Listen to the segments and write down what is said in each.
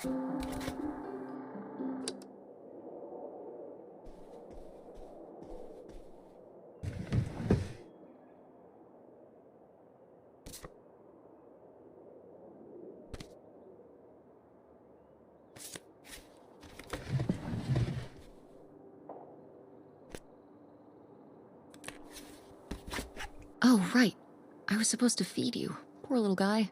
Oh, right. I was supposed to feed you. Poor little guy.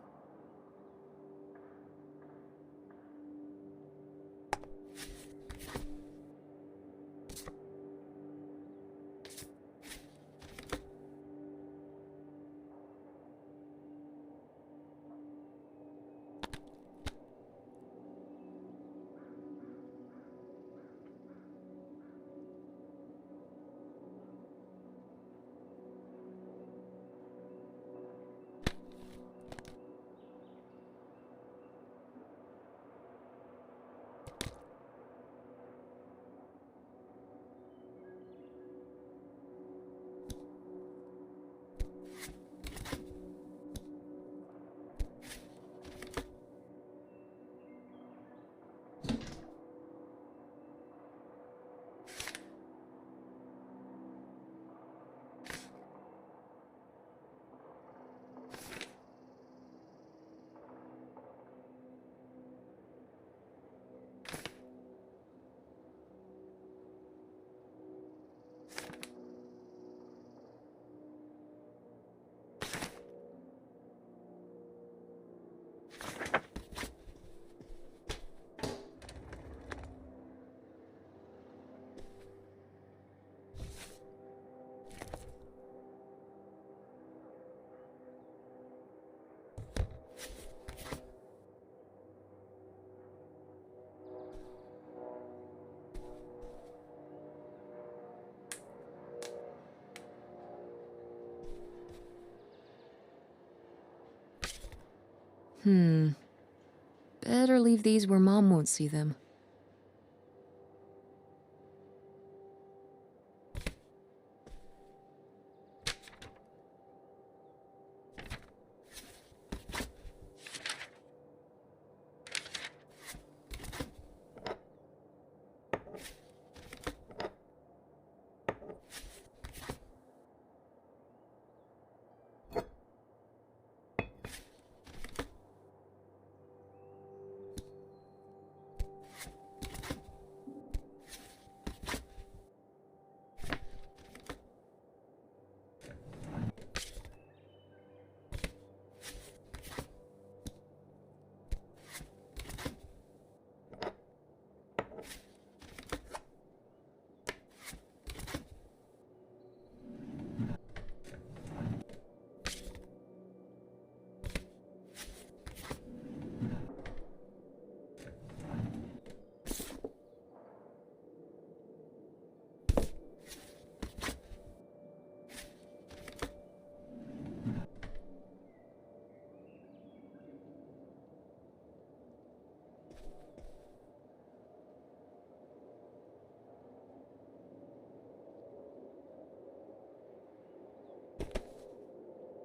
Better leave these where Mom won't see them.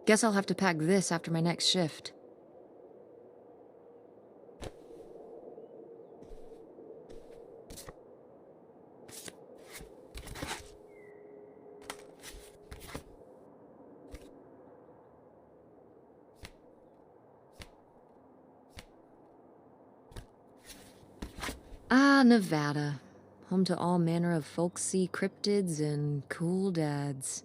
Guess I'll have to pack this after my next shift. Ah, Nevada. Home to all manner of folksy cryptids and cool dads.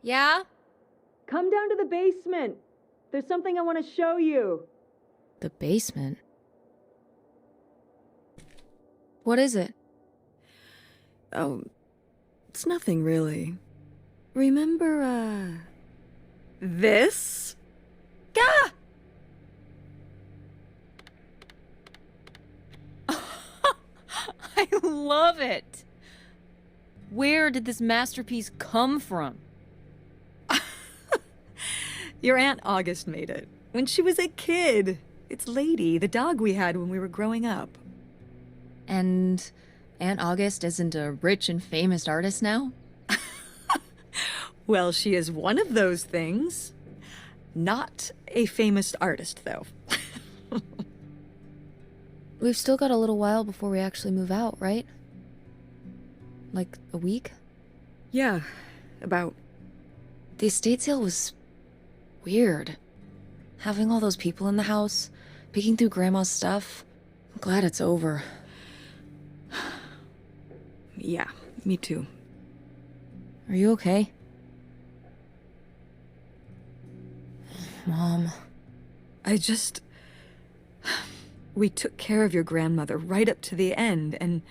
Yeah? Come down to the basement. There's something I want to show you. The basement? What is it? Oh, it's nothing really. Remember, this? Gah! I love it! Where did this masterpiece come from? Your Aunt August made it. When she was a kid. It's Lady, the dog we had when we were growing up. And Aunt August isn't a rich and famous artist now? Well, she is one of those things. Not a famous artist, though. We've still got a little while before we actually move out, right? Like a week? Yeah, about. The estate sale was weird. Having all those people in the house, picking through Grandma's stuff. I'm glad it's over. Yeah, me too. Are you okay? Mom. We took care of your grandmother right up to the end, and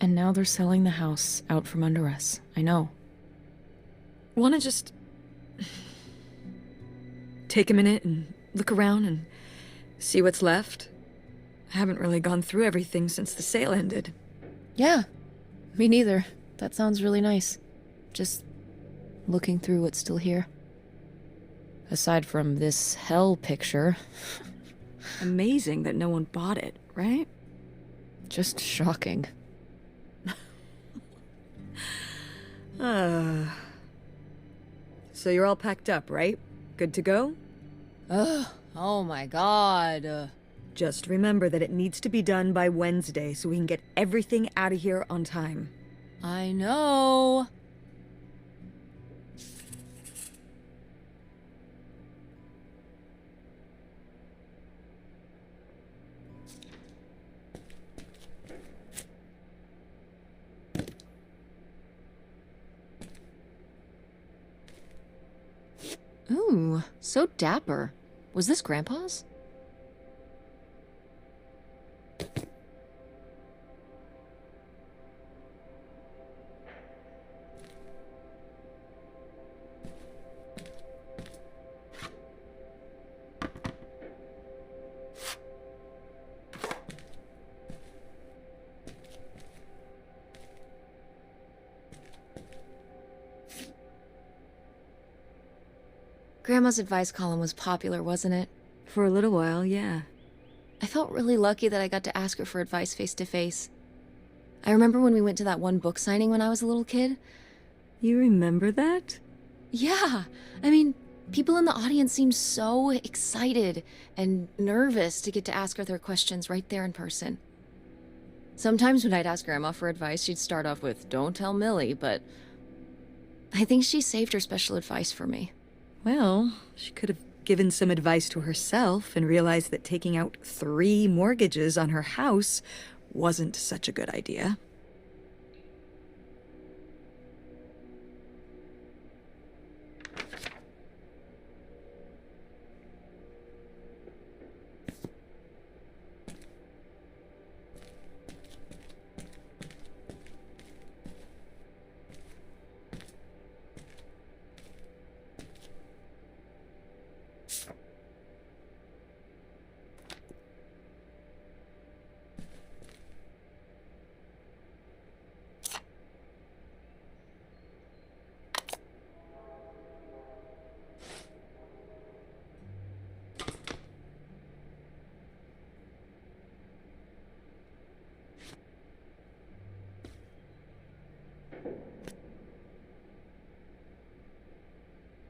now they're selling the house out from under us. I know. wanna just take a minute and look around and see what's left? I haven't really gone through everything since the sale ended. Yeah, me neither. That sounds really nice. Just looking through what's still here. Aside from this hell picture. Amazing that no one bought it, right? Just shocking. So you're all packed up, right? Good to go? Ugh, oh my god. Just remember that it needs to be done by Wednesday so we can get everything out of here on time. I know. Ooh, so dapper. Was this Grandpa's? Grandma's advice column was popular, wasn't it? For a little while, yeah. I felt really lucky that I got to ask her for advice face to face. I remember when we went to that one book signing when I was a little kid. You remember that? Yeah, I mean, people in the audience seemed so excited and nervous to get to ask her their questions right there in person. Sometimes when I'd ask Grandma for advice, she'd start off with, "Don't tell Millie," but I think she saved her special advice for me. Well, she could have given some advice to herself and realized that taking out 3 mortgages on her house wasn't such a good idea.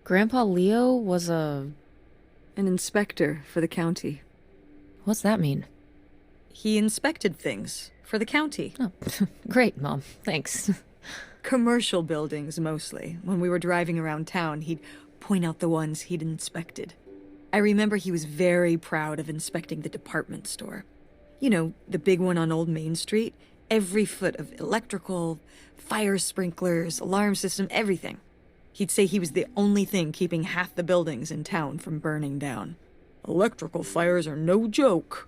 Grandpa Leo was An inspector for the county. What's that mean? He inspected things for the county. Oh, great, Mom. Thanks. Commercial buildings, mostly. When we were driving around town, he'd point out the ones he'd inspected. I remember he was very proud of inspecting the department store. You know, the big one on Old Main Street. Every foot of electrical, fire sprinklers, alarm system, everything. He'd say he was the only thing keeping half the buildings in town from burning down. Electrical fires are no joke.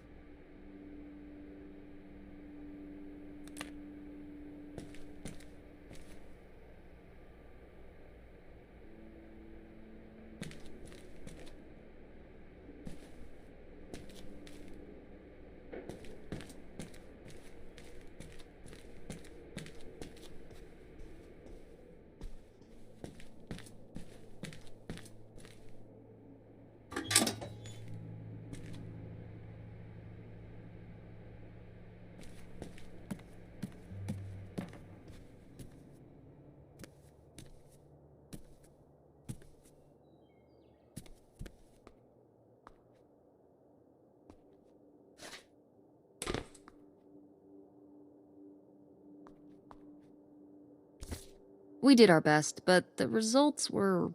We did our best, but the results were...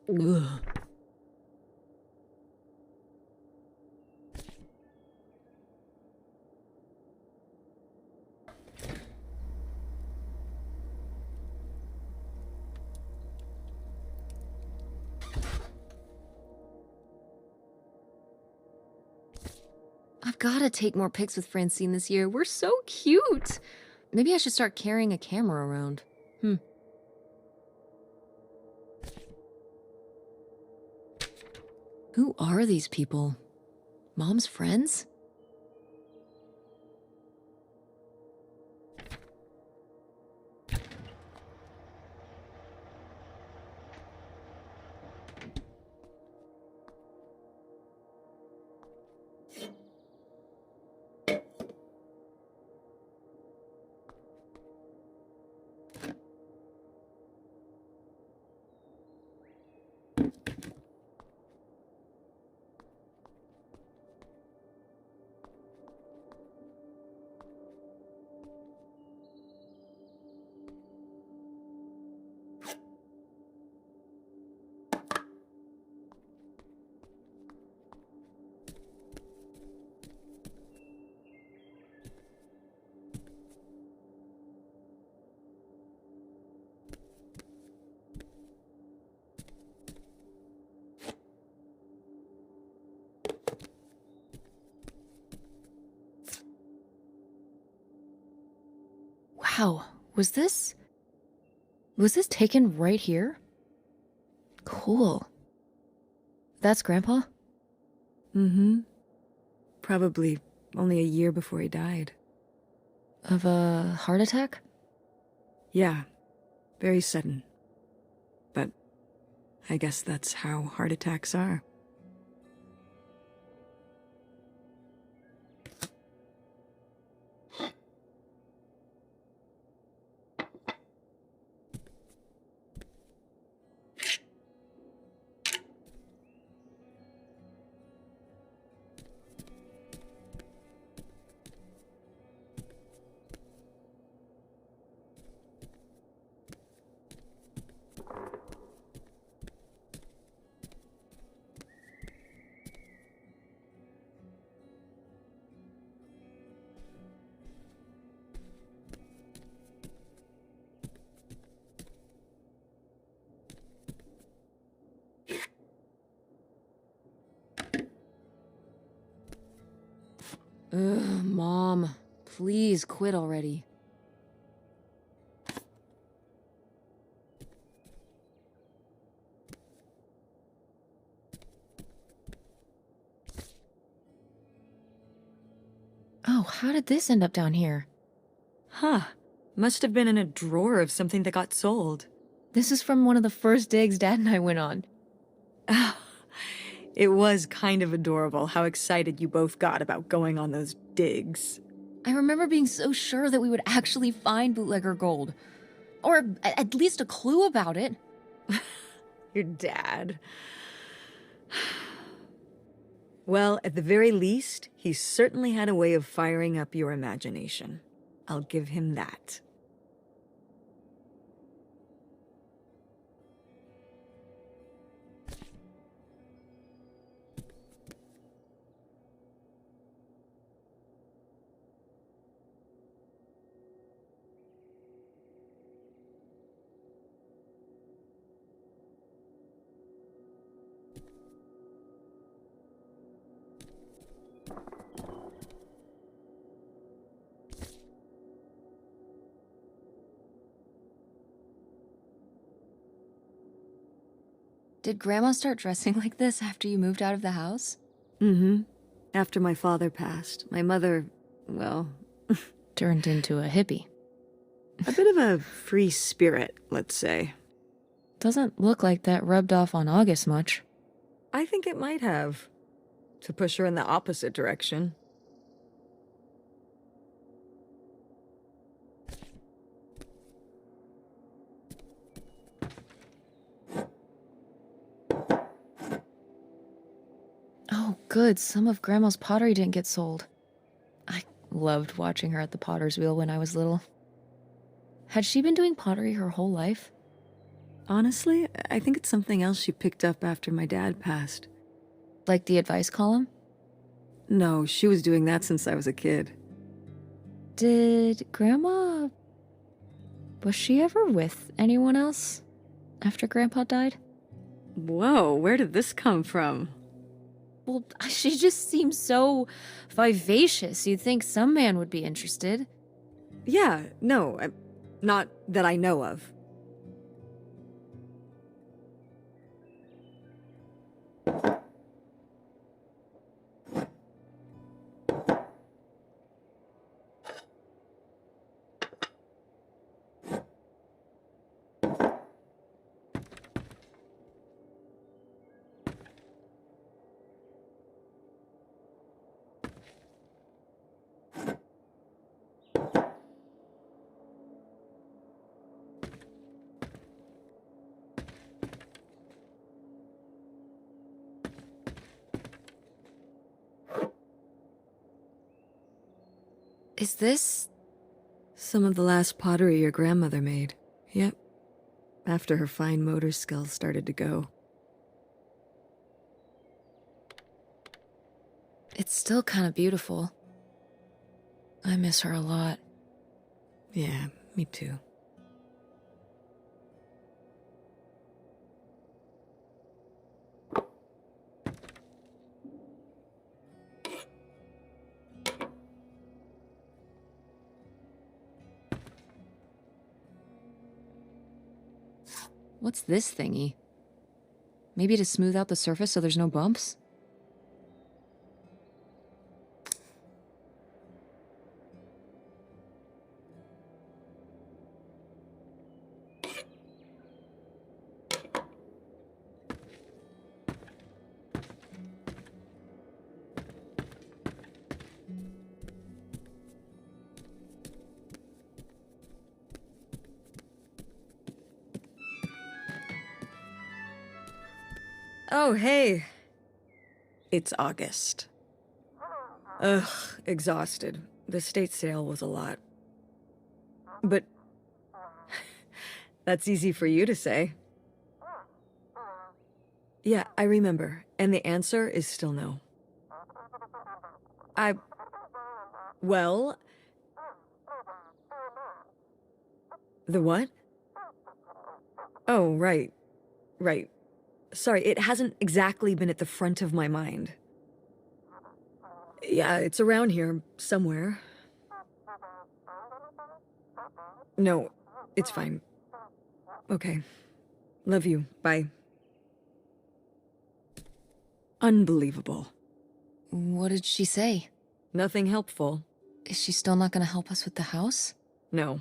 Ugh. I've gotta take more pics with Francine this year. We're so cute! Maybe I should start carrying a camera around. Who are these people? Mom's friends? Wow, was this taken right here? Cool. That's Grandpa? Mm-hmm. Probably only a year before he died. Of a heart attack? Yeah, very sudden. But I guess that's how heart attacks are. Ugh, Mom. Please quit already. Oh, how did this end up down here? Huh. Must have been in a drawer of something that got sold. This is from one of the first digs Dad and I went on. It was kind of adorable how excited you both got about going on those digs. I remember being so sure that we would actually find bootlegger gold. Or at least a clue about it. Your dad. Well, at the very least, he certainly had a way of firing up your imagination. I'll give him that. Did Grandma start dressing like this after you moved out of the house? Mm-hmm. After my father passed, my mother, well... Turned into a hippie. a bit of a free spirit, let's say. Doesn't look like that rubbed off on August much. I think it might have. To push her in the opposite direction. Oh, good. Some of Grandma's pottery didn't get sold. I loved watching her at the potter's wheel when I was little. Had she been doing pottery her whole life? Honestly, I think it's something else she picked up after my dad passed. Like the advice column? No, she was doing that since I was a kid. Did Grandma... Was she ever with anyone else after Grandpa died? Whoa, where did this come from? Well, she just seems so vivacious. You'd think some man would be interested. Yeah, no, not that I know of. Is this... Some of the last pottery your grandmother made. Yep. After her fine motor skills started to go. It's still kind of beautiful. I miss her a lot. Yeah, me too. What's this thingy? Maybe to smooth out the surface so there's no bumps? Oh, hey. It's August. Ugh, exhausted. The state sale was a lot. But that's easy for you to say. Yeah, I remember. And the answer is still no. Well... The what? Oh, right. Right. Sorry, it hasn't exactly been at the front of my mind. Yeah, it's around here, somewhere. No, it's fine. Okay. Love you. Bye. Unbelievable. What did she say? Nothing helpful. Is she still not gonna help us with the house? No.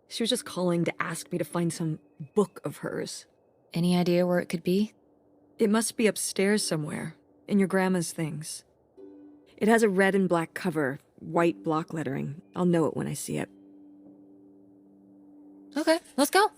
She was just calling to ask me to find some book of hers. Any idea where it could be? It must be upstairs somewhere, in your grandma's things. It has a red and black cover, white block lettering. I'll know it when I see it. Okay, let's go.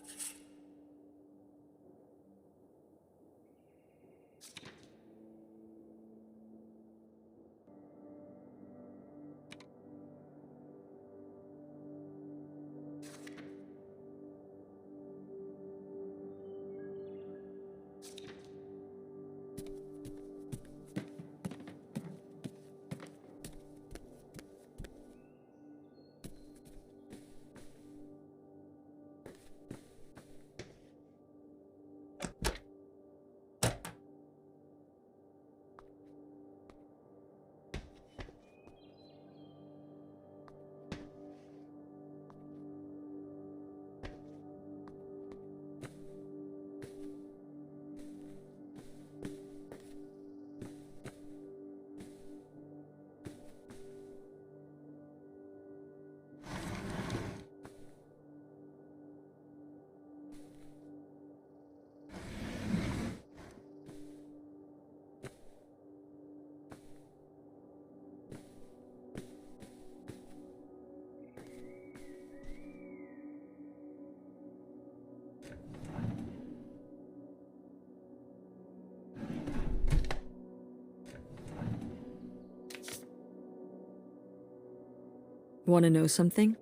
Want to know something?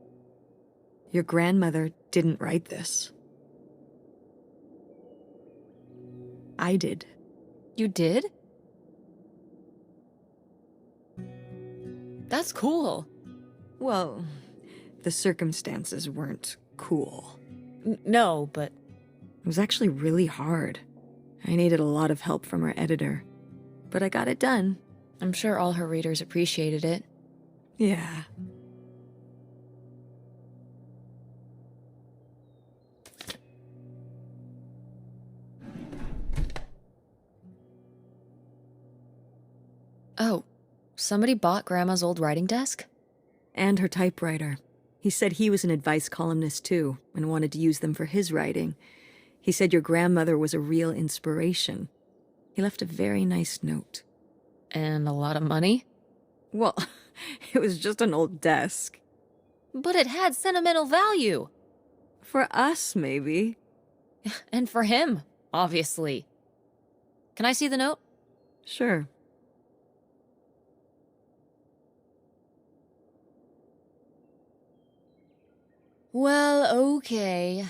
Your grandmother didn't write this. I did. You did? That's cool. Well, the circumstances weren't cool. No, but... It was actually really hard. I needed a lot of help from our editor. But I got it done. I'm sure all her readers appreciated it. Yeah. Oh, somebody bought Grandma's old writing desk? And her typewriter. He said he was an advice columnist too, and wanted to use them for his writing. He said your grandmother was a real inspiration. He left a very nice note. And a lot of money? Well, it was just an old desk. But it had sentimental value. For us, maybe. And for him, obviously. Can I see the note? Sure. Well, okay.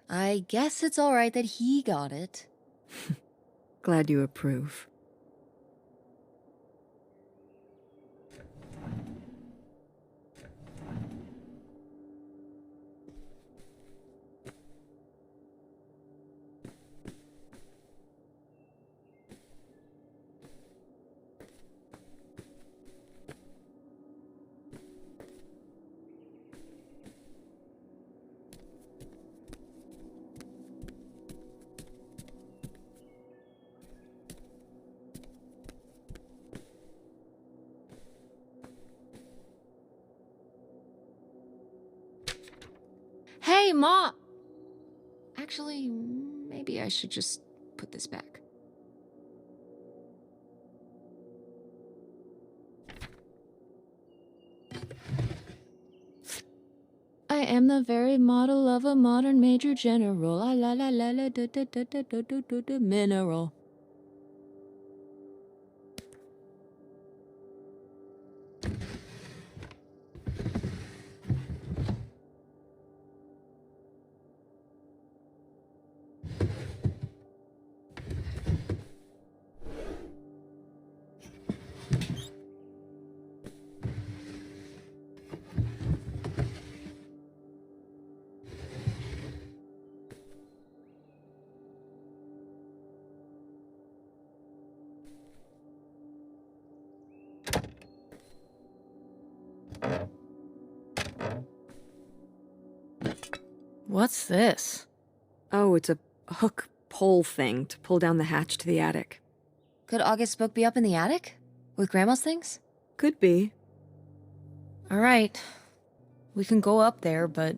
I guess it's all right that he got it. Glad you approve. Hey, Ma! Actually, maybe I should just put this back. I am the very model of a modern major general. La la la la la da da da da da da da da mineral. What's this? Oh, it's a hook pole thing to pull down the hatch to the attic. Could August's book be up in the attic? With Grandma's things? Could be. All right. We can go up there, but...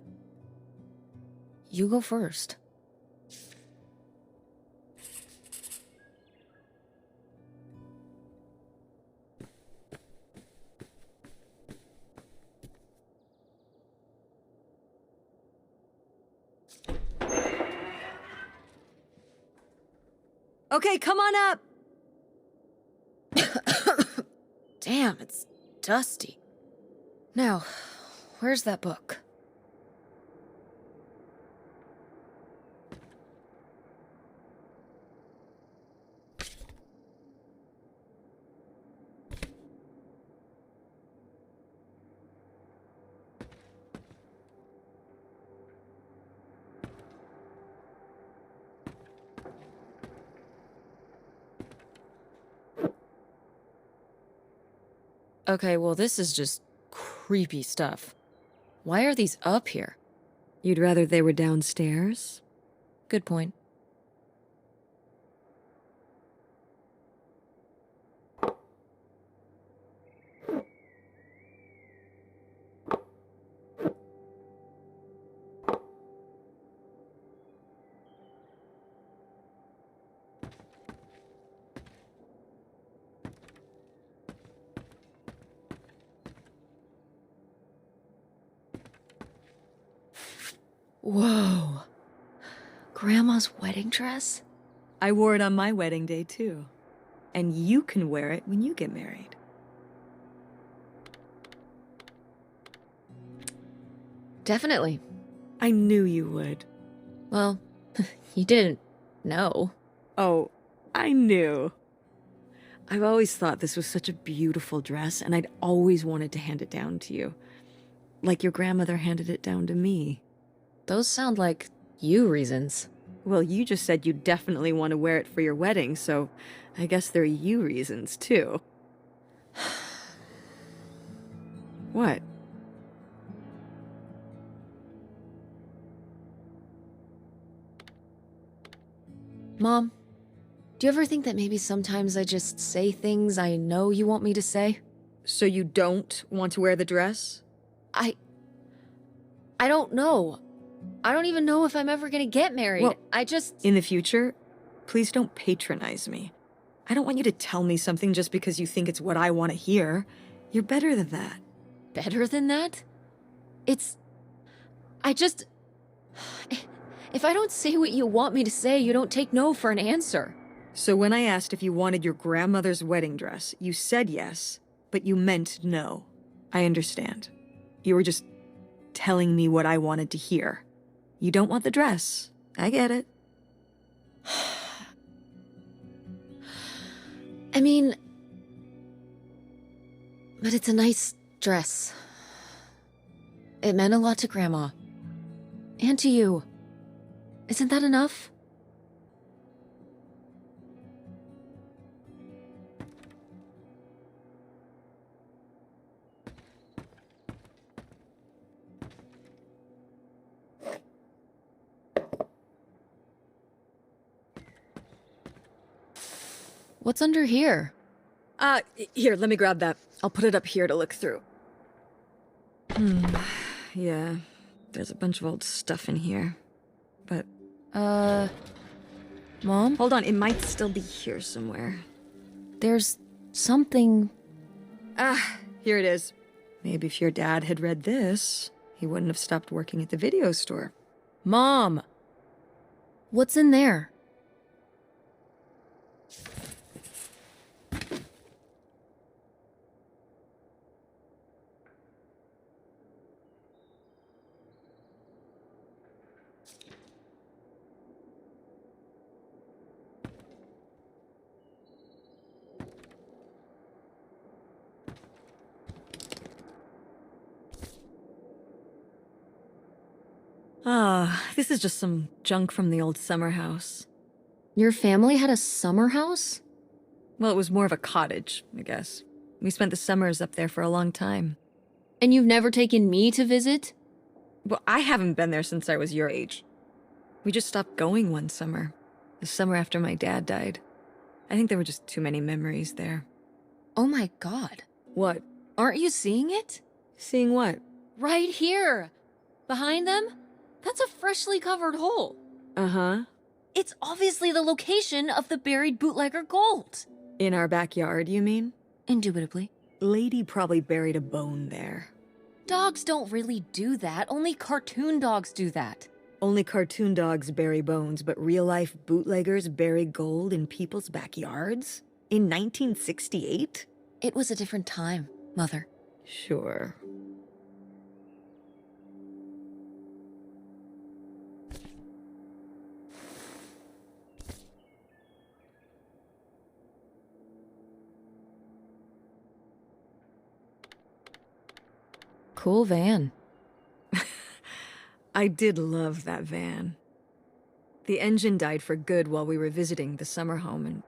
you go first. Okay, come on up! Damn, it's dusty. Now, where's that book? Okay, well, this is just creepy stuff. Why are these up here? You'd rather they were downstairs? Good point. Whoa. Grandma's wedding dress? I wore it on my wedding day, too. And you can wear it when you get married. Definitely. I knew you would. Well, you didn't know. Oh, I knew. I've always thought this was such a beautiful dress, and I'd always wanted to hand it down to you. Like your grandmother handed it down to me. Those sound like you reasons. Well, you just said you definitely want to wear it for your wedding, so I guess there are you reasons, too. What? Mom, do you ever think that maybe sometimes I just say things I know you want me to say? So you don't want to wear the dress? I don't know. I don't even know if I'm ever gonna get married. Well, I just... In the future, please don't patronize me. I don't want you to tell me something just because you think it's what I want to hear. You're better than that. Better than that? I just... If I don't say what you want me to say, you don't take no for an answer. So when I asked if you wanted your grandmother's wedding dress, you said yes, but you meant no. I understand. You were just telling me what I wanted to hear. You don't want the dress. I get it. I mean... But it's a nice dress. It meant a lot to Grandma. And to you. Isn't that enough? What's under here? Here, let me grab that. I'll put it up here to look through. Yeah, there's a bunch of old stuff in here. But... Mom? Hold on, it might still be here somewhere. There's something... Here it is. Maybe if your dad had read this, he wouldn't have stopped working at the video store. Mom! What's in there? This is just some junk from the old summer house. Your family had a summer house? Well, it was more of a cottage, I guess. We spent the summers up there for a long time. And you've never taken me to visit? Well, I haven't been there since I was your age. We just stopped going one summer. The summer after my dad died. I think there were just too many memories there. Oh my god. What? Aren't you seeing it? Seeing what? Right here! Behind them? That's a freshly covered hole. Uh-huh. It's obviously the location of the buried bootlegger gold. In our backyard, you mean? Indubitably. Lady probably buried a bone there. Dogs don't really do that. Only cartoon dogs do that. Only cartoon dogs bury bones, but real-life bootleggers bury gold in people's backyards? In 1968? It was a different time, Mother. Sure. Cool van. I did love that van. The engine died for good while we were visiting the summer home, and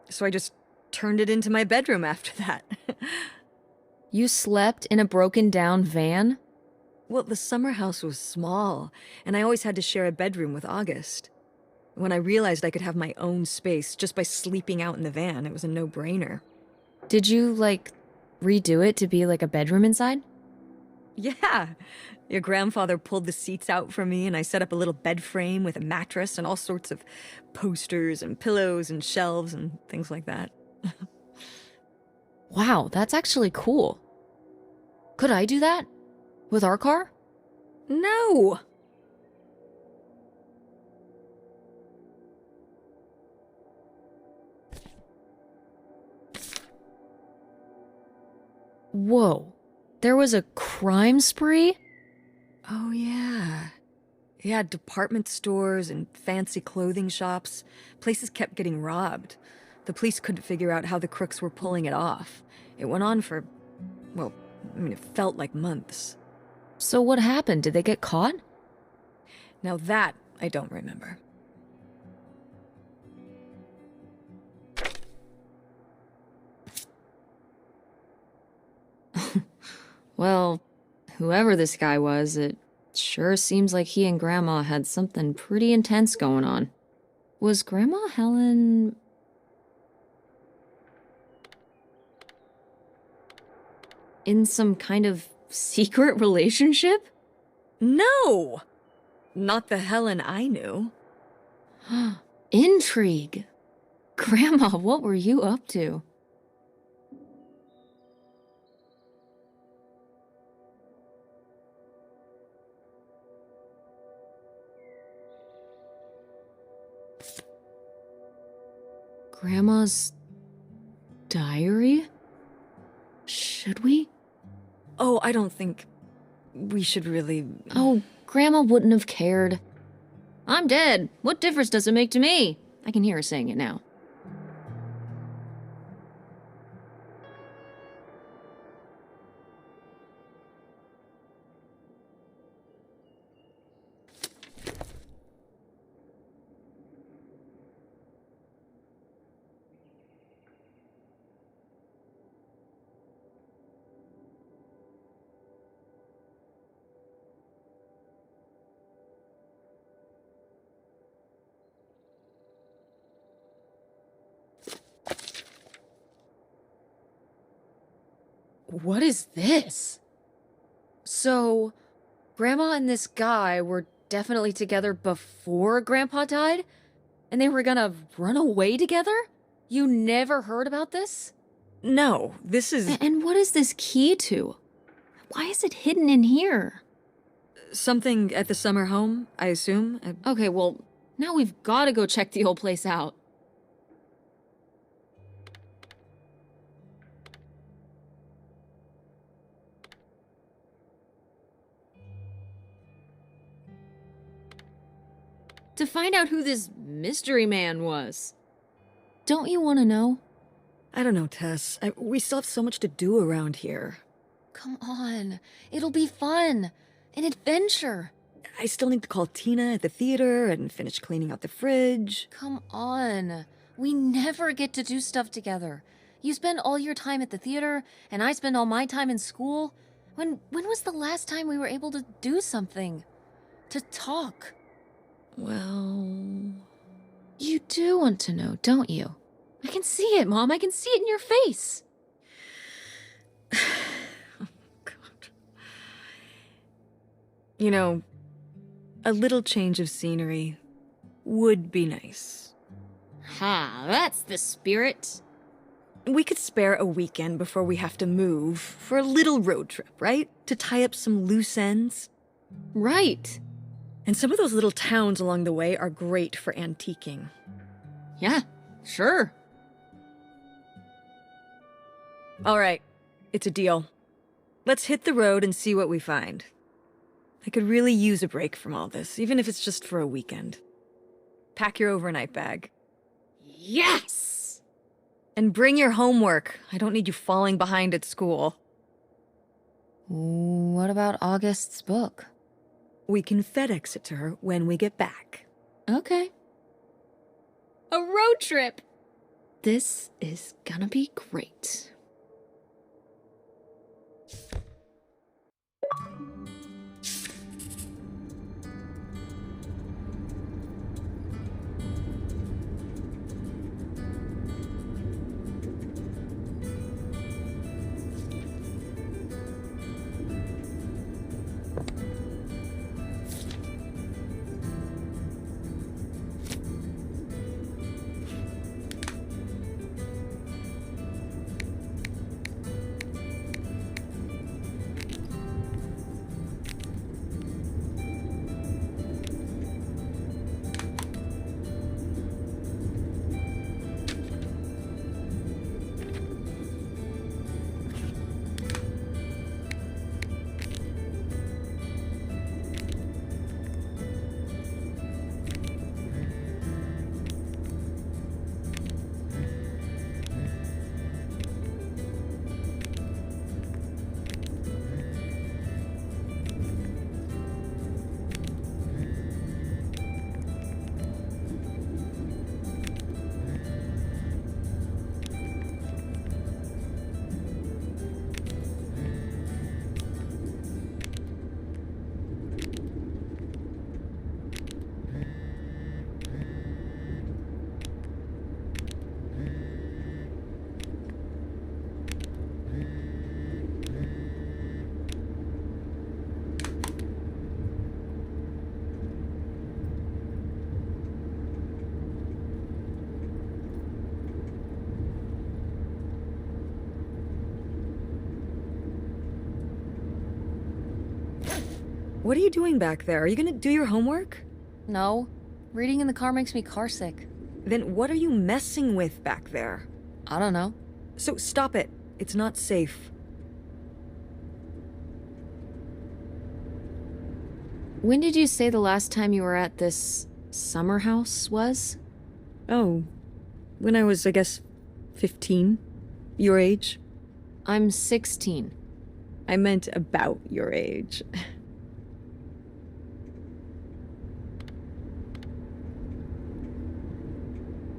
so I just turned it into my bedroom after that. You slept in a broken-down van? Well, the summer house was small, and I always had to share a bedroom with August. When I realized I could have my own space just by sleeping out in the van, it was a no-brainer. Did you, redo it to be like a bedroom inside? Yeah. Your grandfather pulled the seats out for me, and I set up a little bed frame with a mattress and all sorts of posters and pillows and shelves and things like that. Wow, that's actually cool. Could I do that? With our car? No! Whoa. There was a crime spree? Oh, yeah. Yeah, department stores and fancy clothing shops. Places kept getting robbed. The police couldn't figure out how the crooks were pulling it off. It went on for, well, it felt like months. So what happened? Did they get caught? Now that I don't remember. Well, whoever this guy was, it sure seems like he and Grandma had something pretty intense going on. Was Grandma Helen... in some kind of secret relationship? No! Not the Helen I knew. Intrigue. Grandma, what were you up to? Grandma's diary? Should we? Oh, I don't think we should really... Oh, Grandma wouldn't have cared. I'm dead. What difference does it make to me? I can hear her saying it now. What is this? So, Grandma and this guy were definitely together before Grandpa died? And they were gonna run away together? You never heard about this? No, this is... And what is this key to? Why is it hidden in here? something at the summer home, I assume? Okay, well, now we've gotta go check the old place out. To find out who this mystery man was. Don't you want to know? I don't know, Tess. We still have so much to do around here. Come on. It'll be fun. An adventure. I still need to call Tina at the theater and finish cleaning out the fridge. Come on. We never get to do stuff together. You spend all your time at the theater, and I spend all my time in school. When was the last time we were able to do something? To talk? Well... You do want to know, don't you? I can see it, Mom. I can see it in your face. Oh, God. You know, a little change of scenery would be nice. Ha, that's the spirit. We could spare a weekend before we have to move for a little road trip, right? To tie up some loose ends. Right. And some of those little towns along the way are great for antiquing. Yeah, sure. All right, it's a deal. Let's hit the road and see what we find. I could really use a break from all this, even if it's just for a weekend. Pack your overnight bag. Yes! And bring your homework. I don't need you falling behind at school. What about August's book? We can FedEx it to her when we get back. Okay. A road trip! This is gonna be great. What are you doing back there? Are you gonna do your homework? No. Reading in the car makes me carsick. Then what are you messing with back there? I don't know. So stop it. It's not safe. When did you say the last time you were at this summer house was? Oh, when I was, I guess, 15. Your age. I'm 16. I meant about your age.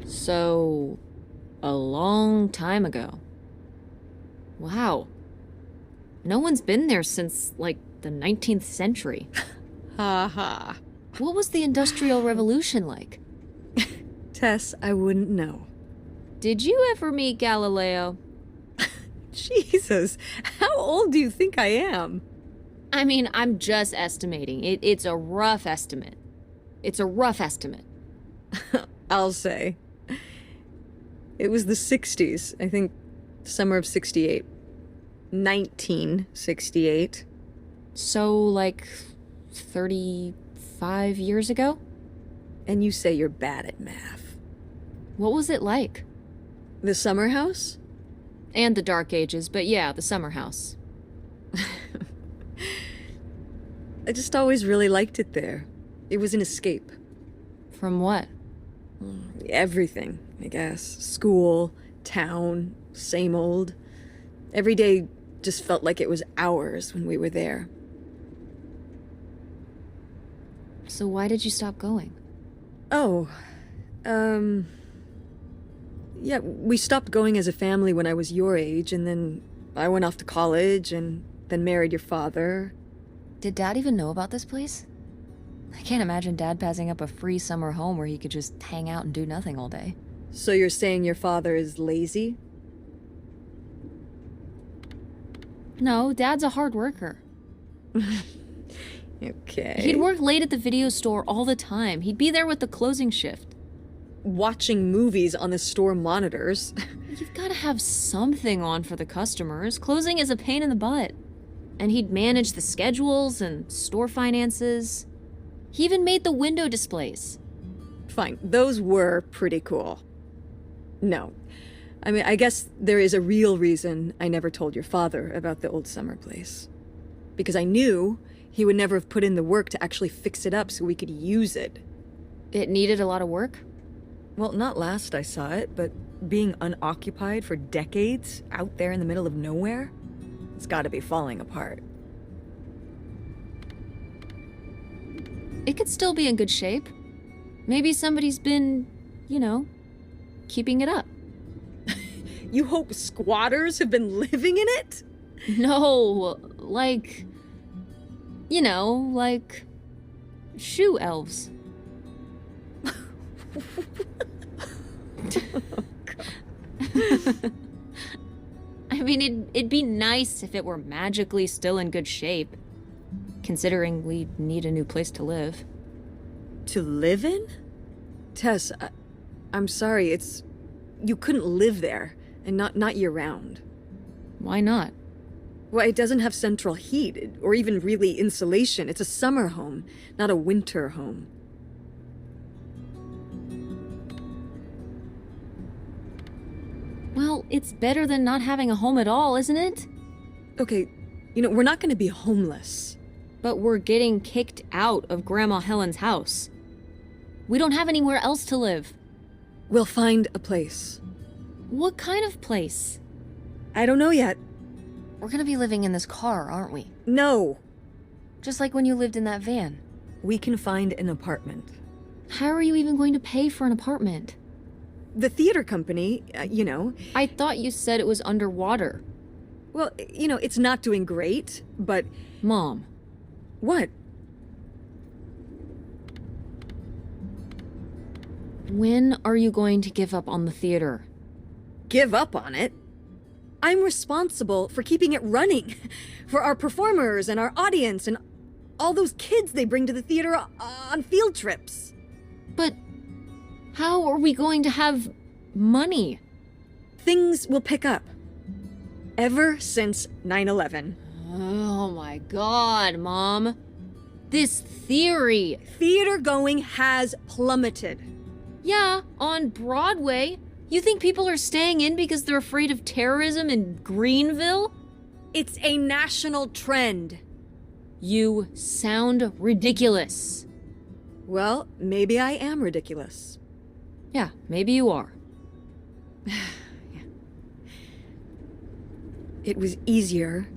So, a long time ago. Wow. No one's been there since, like, the 19th century. Ha ha. What was the Industrial Revolution like? Tess, I wouldn't know. Did you ever meet Galileo? Jesus, how old do you think I am? I mean, I'm just estimating. It's a rough estimate. It's a rough estimate. I'll say. It was the 60s, I think, summer of 68. 1968. So, like, 35 years ago? And you say you're bad at math. What was it like? The summer house? And the Dark Ages, but yeah, the summer house. I just always really liked it there. It was an escape. From what? Everything, I guess. School, town, same old. Every day just felt like it was hours when we were there. So why did you stop going? Oh, yeah, we stopped going as a family when I was your age, and then I went off to college, and then married your father. Did Dad even know about this place? I can't imagine Dad passing up a free summer home where he could just hang out and do nothing all day. So you're saying your father is lazy? No, Dad's a hard worker. Okay. He'd work late at the video store all the time. He'd be there with the closing shift. Watching movies on the store monitors. You've got to have something on for the customers. Closing is a pain in the butt. And he'd manage the schedules and store finances. He even made the window displays. Fine, those were pretty cool. No. I mean, I guess there is a real reason I never told your father about the old summer place. Because I knew he would never have put in the work to actually fix it up so we could use it. It needed a lot of work? Well, not last I saw it, but being unoccupied for decades out there in the middle of nowhere, it's gotta be falling apart. It could still be in good shape. Maybe somebody's been, you know, keeping it up. You hope squatters have been living in it? No, like, you know, like shoe elves. I mean, it'd be nice if it were magically still in good shape, considering we need a new place to live. To live in? Tess, I'm sorry, you couldn't live there, and not year-round. Why not? Well, it doesn't have central heat, or even really insulation. It's a summer home, not a winter home. Well, it's better than not having a home at all, isn't it? Okay, we're not gonna be homeless. But we're getting kicked out of Grandma Helen's house. We don't have anywhere else to live. We'll find a place. What kind of place? I don't know yet. We're gonna be living in this car, aren't we? No. Just like when you lived in that van. We can find an apartment. How are you even going to pay for an apartment? The theater company, I thought you said it was underwater. Well, it's not doing great, but... Mom. What? When are you going to give up on the theater? Give up on it? I'm responsible for keeping it running. For our performers and our audience and all those kids they bring to the theater on field trips. But how are we going to have money? Things will pick up. Ever since 9/11. Oh my God, Mom. This theory. Theater going has plummeted. Yeah, on Broadway. You think people are staying in because they're afraid of terrorism in Greenville? It's a national trend. You sound ridiculous. Well, maybe I am ridiculous. Yeah, maybe you are. It was easier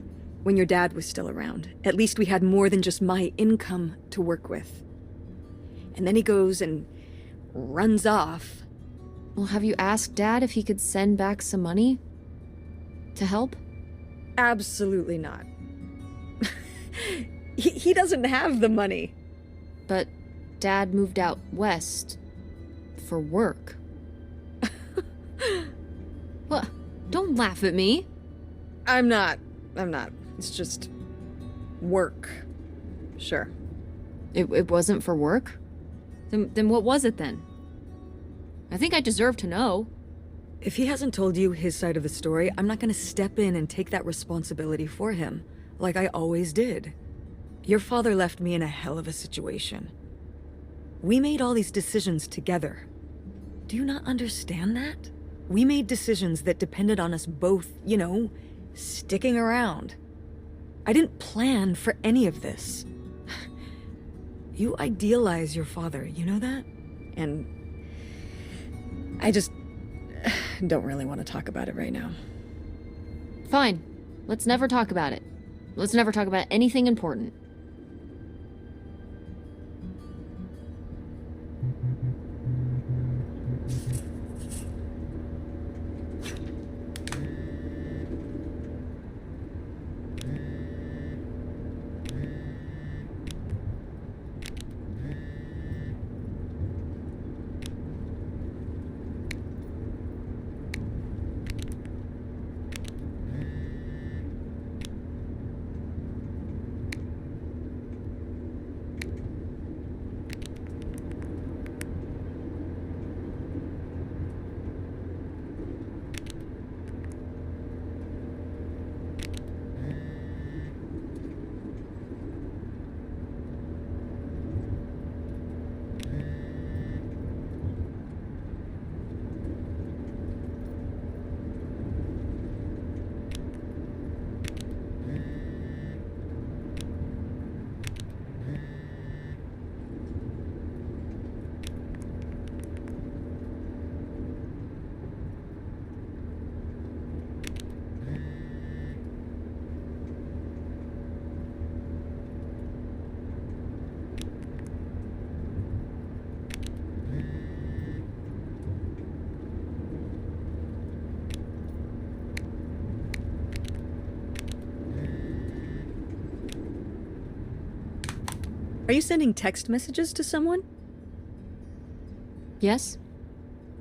when your dad was still around. At least we had more than just my income to work with. And then he goes and runs off. Well, have you asked Dad if he could send back some money? To help? Absolutely not. He doesn't have the money. But Dad moved out west for work. What? Don't laugh at me. I'm not. It's just work. Sure. It wasn't for work? Then what was it then? I think I deserve to know. If he hasn't told you his side of the story, I'm not gonna step in and take that responsibility for him, like I always did. Your father left me in a hell of a situation. We made all these decisions together. Do you not understand that? We made decisions that depended on us both, sticking around. I didn't plan for any of this. You idealize your father, you know that? And I just don't really want to talk about it right now. Fine. Let's never talk about it. Let's never talk about anything important. Are you sending text messages to someone? Yes?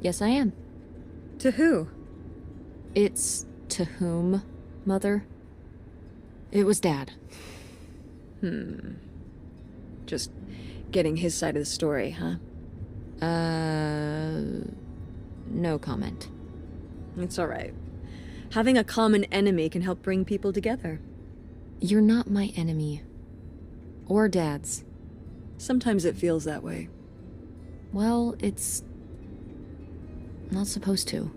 Yes, I am. To who? It's to whom, Mother? It was Dad. Just getting his side of the story, huh? No comment. It's all right. Having a common enemy can help bring people together. You're not my enemy. Or Dad's. Sometimes it feels that way. Well, it's not supposed to.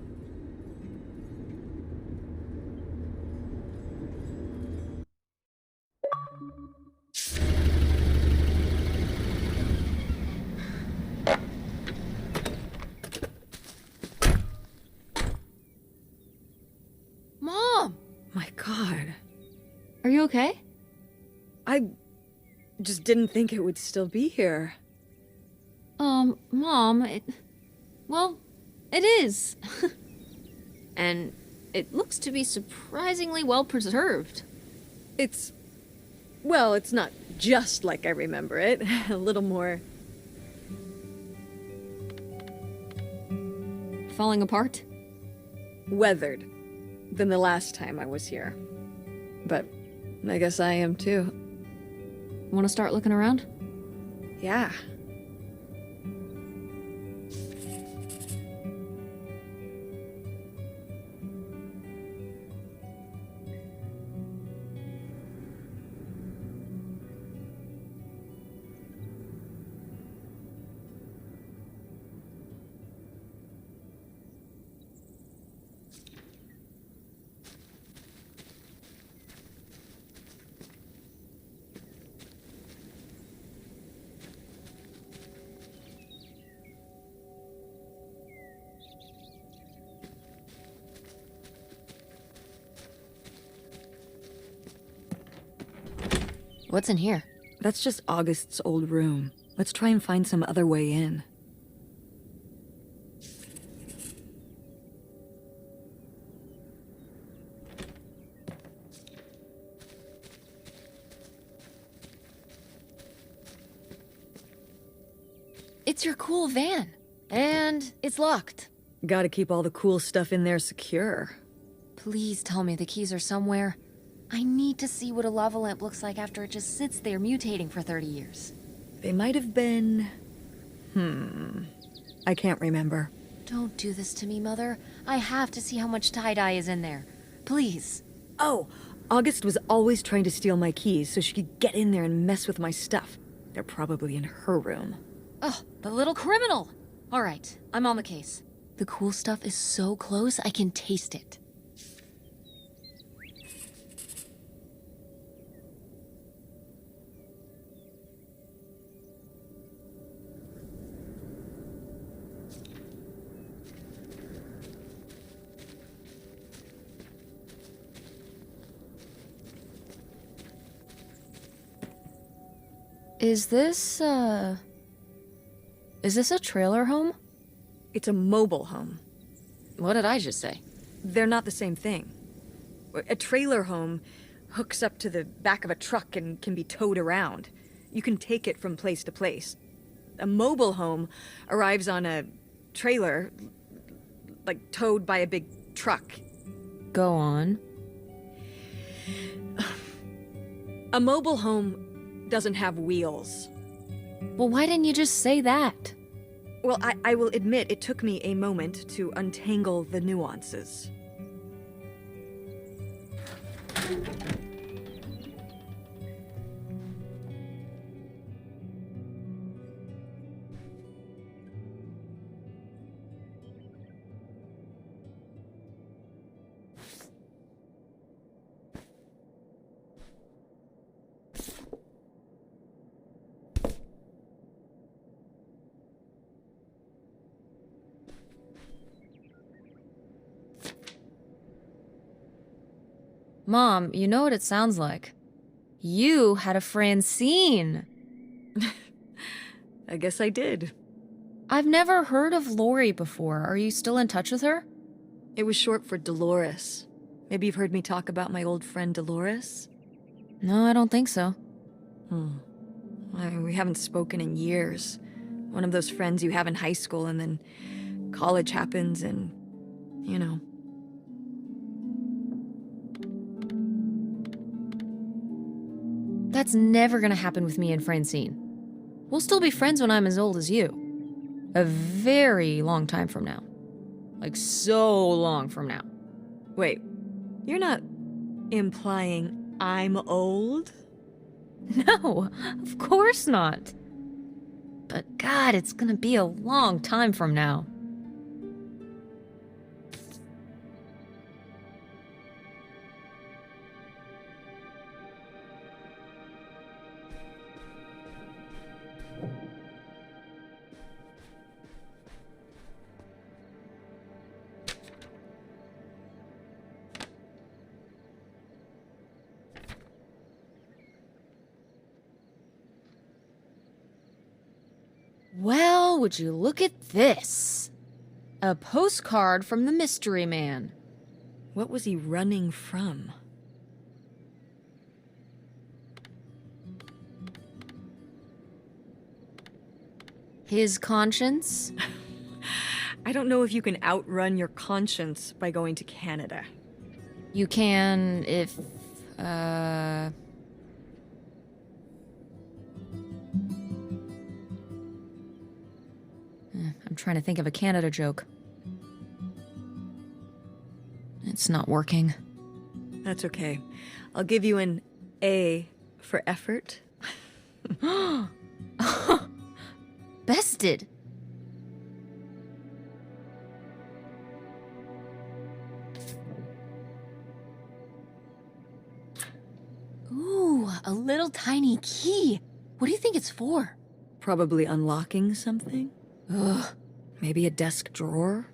Mom! My God. Are you okay? I just didn't think it would still be here. Mom, well, it is. And it looks to be surprisingly well preserved. Well, it's not just like I remember it. A little more... Falling apart? weathered than the last time I was here. But I guess I am too. Want to start looking around? Yeah. What's in here? That's just August's old room. Let's try and find some other way in. It's your cool van. And it's locked. Gotta keep all the cool stuff in there secure. Please tell me the keys are somewhere. I need to see what a lava lamp looks like after it just sits there mutating for 30 years. They might have been... I can't remember. Don't do this to me, Mother. I have to see how much tie-dye is in there. Please. Oh, August was always trying to steal my keys so she could get in there and mess with my stuff. They're probably in her room. Oh, the little criminal! All right, I'm on the case. The cool stuff is so close, I can taste it. Is this a trailer home? It's a mobile home. What did I just say? They're not the same thing. A trailer home hooks up to the back of a truck and can be towed around. You can take it from place to place. A mobile home arrives on a trailer, like towed by a big truck. Go on. A mobile home doesn't have wheels. Well, why didn't you just say that? Well, I will admit it took me a moment to untangle the nuances. Mom, you know what it sounds like. You had a Francine. I guess I did. I've never heard of Lori before. Are you still in touch with her? It was short for Dolores. Maybe you've heard me talk about my old friend Dolores? No, I don't think so. We haven't spoken in years. One of those friends you have in high school and then college happens and, you know. That's never gonna happen with me and Francine. We'll still be friends when I'm as old as you. A very long time from now. Like, so long from now. Wait, you're not implying I'm old? No, of course not. But God, it's gonna be a long time from now. Well, would you look at this? A postcard from the mystery man. What was he running from? His conscience? I don't know if you can outrun your conscience by going to Canada. You can if, I'm trying to think of a Canada joke. It's not working. That's okay. I'll give you an A for effort. Bested. Ooh, a little tiny key. What do you think it's for? Probably unlocking something? Ugh. Maybe a desk drawer?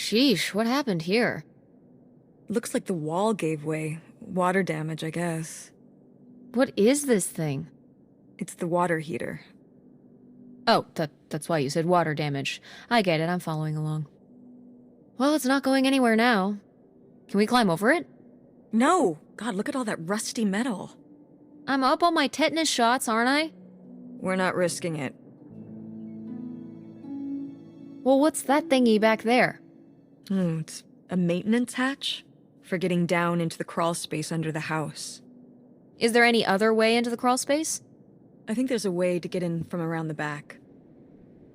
Sheesh, what happened here? Looks like the wall gave way. Water damage, I guess. What is this thing? It's the water heater. Oh, that's why you said water damage. I get it, I'm following along. Well, it's not going anywhere now. Can we climb over it? No! God, look at all that rusty metal. I'm up on my tetanus shots, aren't I? We're not risking it. Well, what's that thingy back there? It's a maintenance hatch for getting down into the crawl space under the house. Is there any other way into the crawl space? I think there's a way to get in from around the back.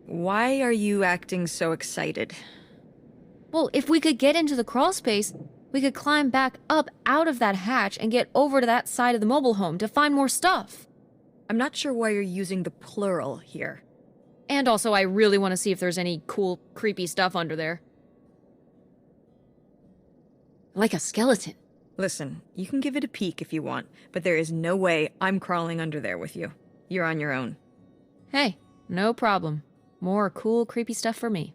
Why are you acting so excited? Well, if we could get into the crawl space, we could climb back up out of that hatch and get over to that side of the mobile home to find more stuff. I'm not sure why you're using the plural here. And also, I really want to see if there's any cool, creepy stuff under there. Like a skeleton. Listen, you can give it a peek if you want, but there is no way I'm crawling under there with you. You're on your own. Hey, no problem. More cool, creepy stuff for me.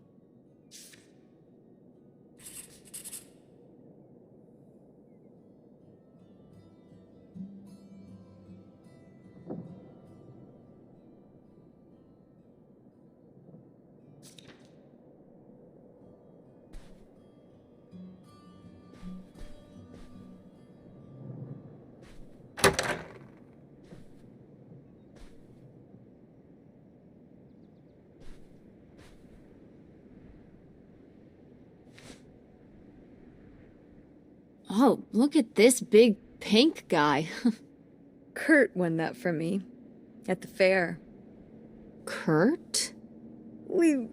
Oh, look at this big pink guy. Kurt won that from me. At the fair. Kurt? We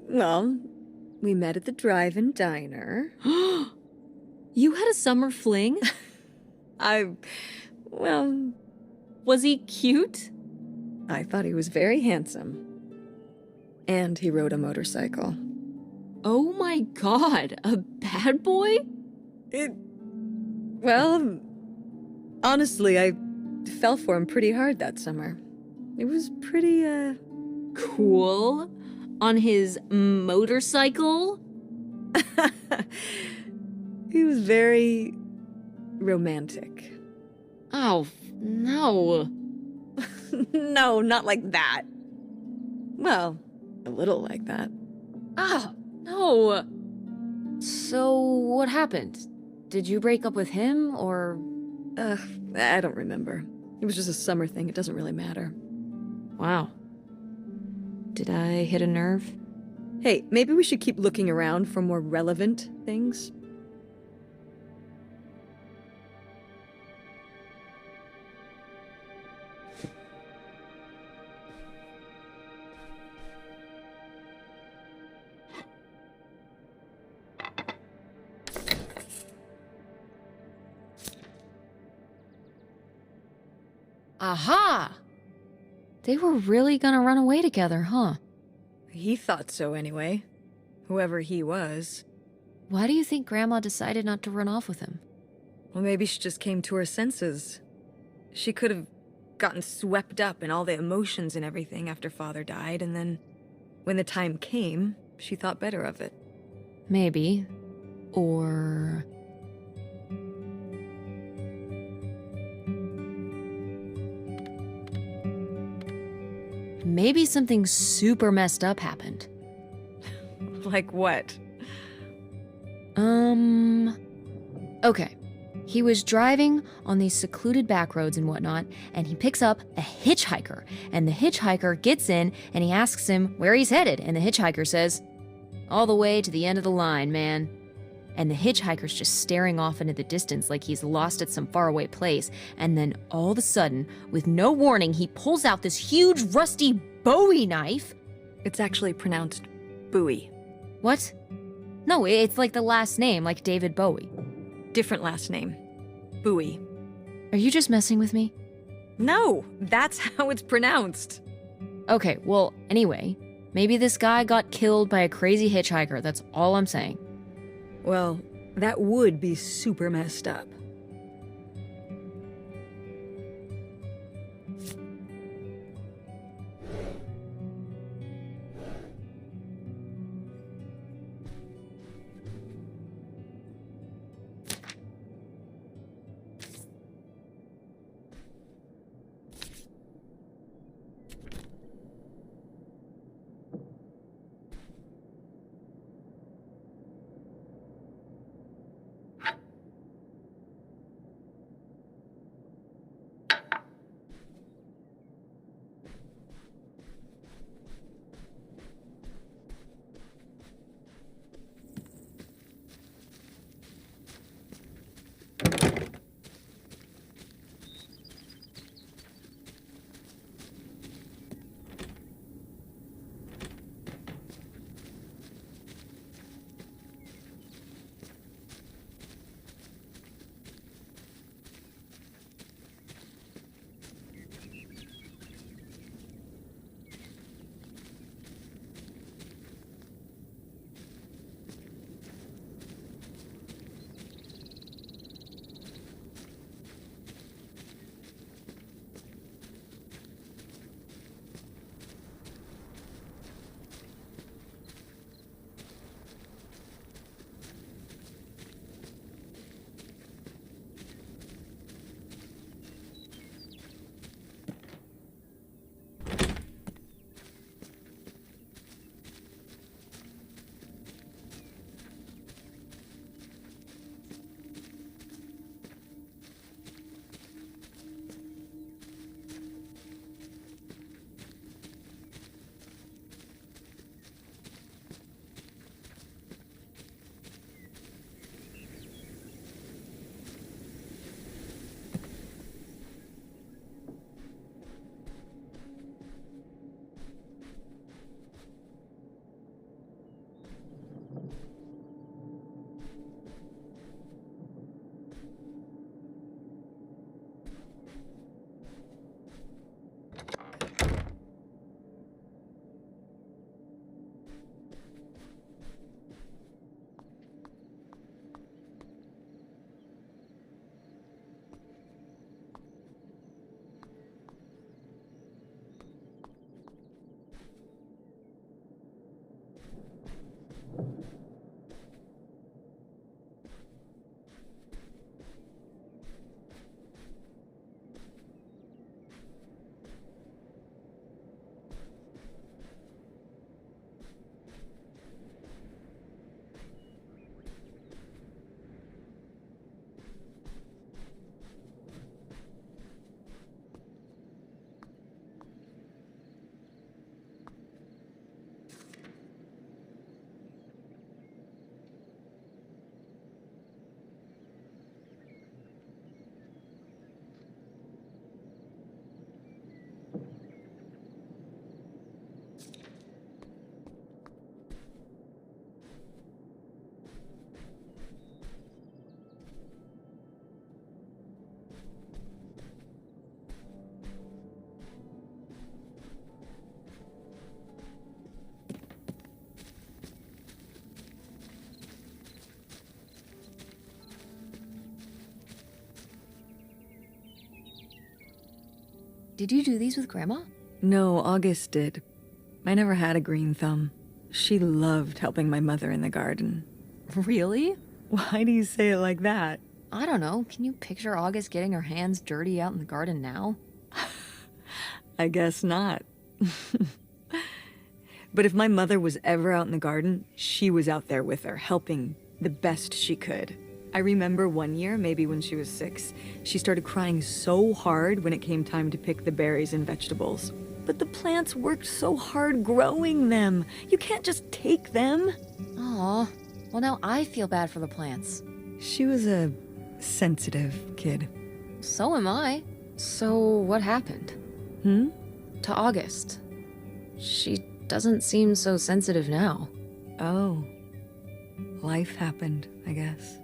met at the drive-in diner. You had a summer fling? Was he cute? I thought he was very handsome. And he rode a motorcycle. Oh my god, a bad boy? Honestly, I fell for him pretty hard that summer. It was pretty, Cool. On his motorcycle? He was very romantic. Oh, no. No, not like that. Well, a little like that. Oh, no. So, what happened? Did you break up with him, or...? I don't remember. It was just a summer thing. It doesn't really matter. Wow. Did I hit a nerve? Hey, maybe we should keep looking around for more relevant things. Aha! They were really gonna run away together, huh? He thought so anyway. Whoever he was. Why do you think Grandma decided not to run off with him? Well, maybe she just came to her senses. She could have gotten swept up in all the emotions and everything after Father died, and then when the time came, she thought better of it. Maybe. Or... maybe something super messed up happened. Like what? Okay. He was driving on these secluded back roads and whatnot, and he picks up a hitchhiker. And the hitchhiker gets in, and he asks him where he's headed. And the hitchhiker says, all the way to the end of the line, man. And the hitchhiker's just staring off into the distance like he's lost at some faraway place. And then all of a sudden, with no warning, he pulls out this huge rusty Bowie knife. It's actually pronounced Bowie. What? No, it's like the last name, like David Bowie. Different last name. Bowie. Are you just messing with me? No, that's how it's pronounced. Okay, well, anyway, maybe this guy got killed by a crazy hitchhiker, that's all I'm saying. Well, that would be super messed up. Did you do these with Grandma? No, August did. I never had a green thumb. She loved helping my mother in the garden. Really? Why do you say it like that? I don't know. Can you picture August getting her hands dirty out in the garden now? I guess not. But if my mother was ever out in the garden, she was out there with her, helping the best she could. I remember one year, maybe when she was 6, she started crying so hard when it came time to pick the berries and vegetables. But the plants worked so hard growing them. You can't just take them. Aw. Well, now I feel bad for the plants. She was a sensitive kid. So am I. So what happened? To August. She doesn't seem so sensitive now. Oh. Life happened, I guess.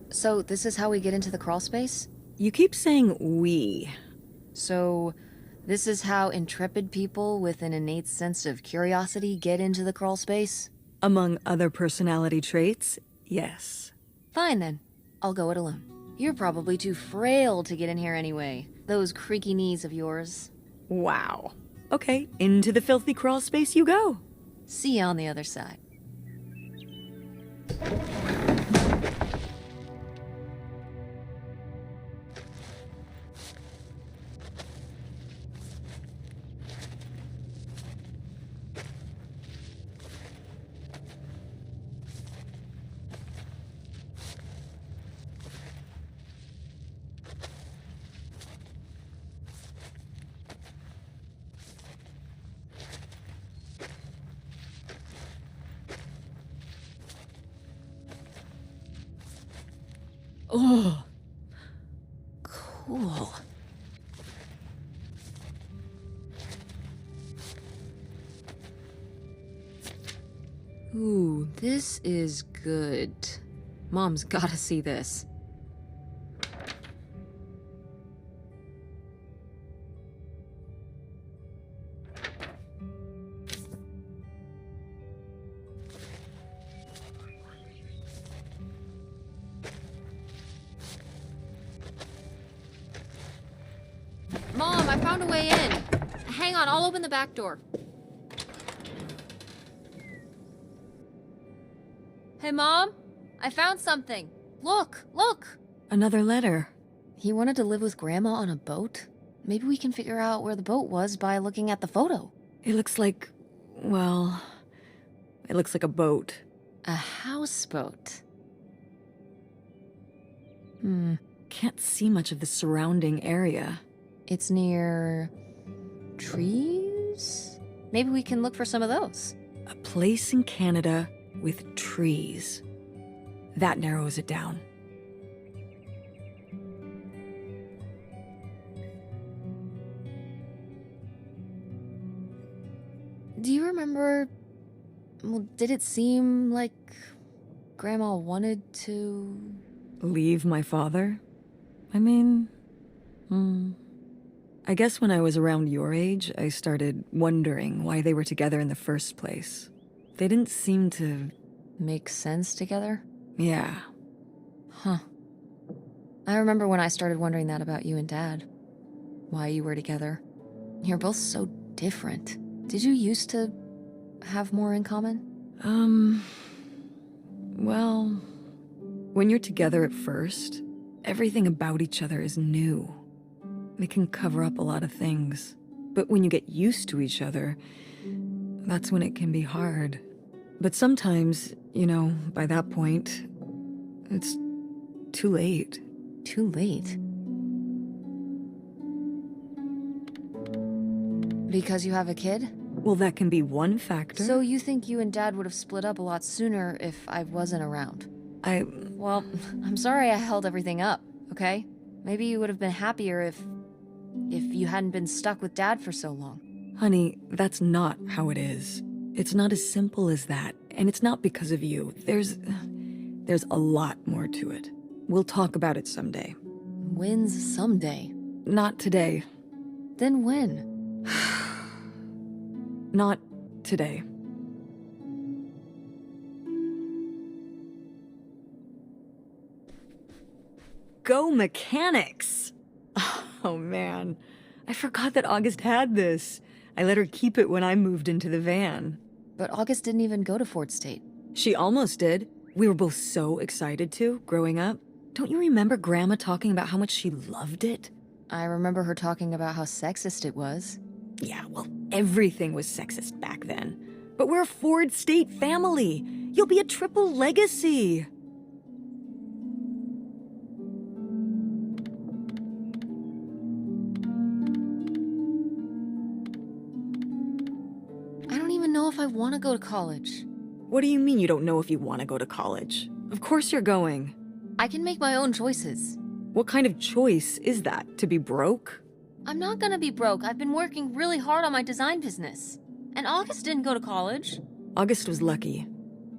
So this is how we get into the crawl space? You keep saying we. So this is how intrepid people with an innate sense of curiosity get into the crawl space? Among other personality traits, yes. Fine then. I'll go it alone. You're probably too frail to get in here anyway. Those creaky knees of yours. Wow. Okay, into the filthy crawl space you go. See you on the other side. Oh, cool. Ooh, this is good. Mom's gotta see this. Mom, I found a way in. Hang on, I'll open the back door. Hey, Mom? I found something. Look, look! Another letter. He wanted to live with Grandma on a boat? Maybe we can figure out where the boat was by looking at the photo. It looks like, well, it looks like a boat. A houseboat. Can't see much of the surrounding area. It's near trees? Maybe we can look for some of those. A place in Canada with trees. That narrows it down. Do you remember... Well, did it seem like Grandma wanted to... Leave my father? I mean... I guess when I was around your age, I started wondering why they were together in the first place. They didn't seem to... Make sense together? Yeah. Huh. I remember when I started wondering that about you and Dad. Why you were together. You're both so different. Did you used to have more in common? Well... When you're together at first, everything about each other is new. It can cover up a lot of things. But when you get used to each other, that's when it can be hard. But sometimes, you know, by that point, it's too late. Too late? Because you have a kid? Well, that can be one factor. So you think you and Dad would have split up a lot sooner if I wasn't around? Well, I'm sorry I held everything up, okay? Maybe you would have been happier if you hadn't been stuck with Dad for so long. Honey, that's not how it is. It's not as simple as that, and it's not because of you. There's a lot more to it. We'll talk about it someday. When's someday? Not today. Then when? Not today. Go mechanics! Oh man, I forgot that August had this. I let her keep it when I moved into the van. But August didn't even go to Fort State. She almost did. We were both so excited to, growing up. Don't you remember Grandma talking about how much she loved it? I remember her talking about how sexist it was. Yeah, well, everything was sexist back then. But we're a Ford State family. You'll be a triple legacy. If I want to go to college. What do you mean you don't know if you want to go to college? Of course you're going. I can make my own choices. What kind of choice is that? To be broke? I'm not gonna be broke. I've been working really hard on my design business. And August didn't go to college. August was lucky.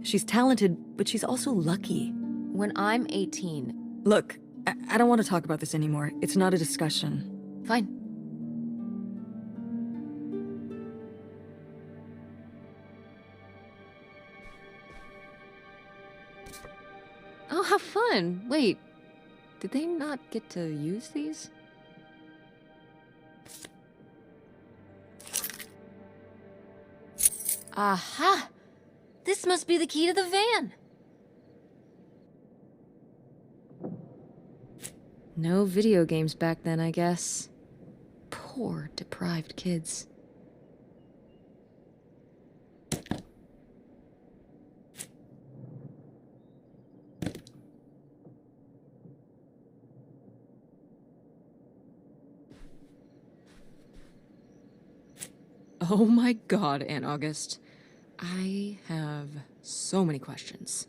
She's talented, but she's also lucky. When I'm 18. Look, I don't want to talk about this anymore. It's not a discussion. Fine. Oh, how fun. Wait, Did they not get to use these? Aha! This must be the key to the van! No video games back then, I guess. Poor, deprived kids. Oh my god, Aunt August. I have so many questions.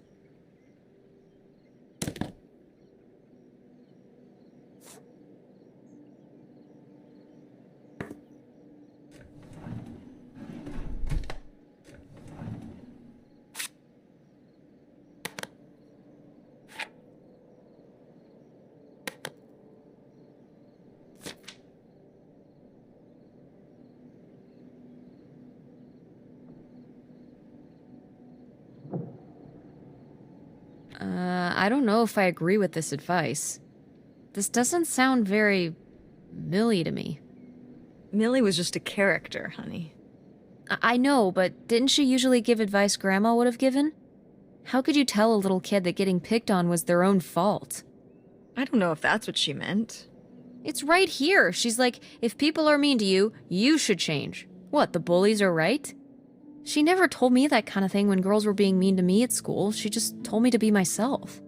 I don't know if I agree with this advice. This doesn't sound very Millie to me. Millie was just a character, honey. I know, but didn't she usually give advice Grandma would have given? How could you tell a little kid that getting picked on was their own fault? I don't know if that's what she meant. It's right here. She's like, if people are mean to you, you should change. What, the bullies are right? She never told me that kind of thing when girls were being mean to me at school. She just told me to be myself.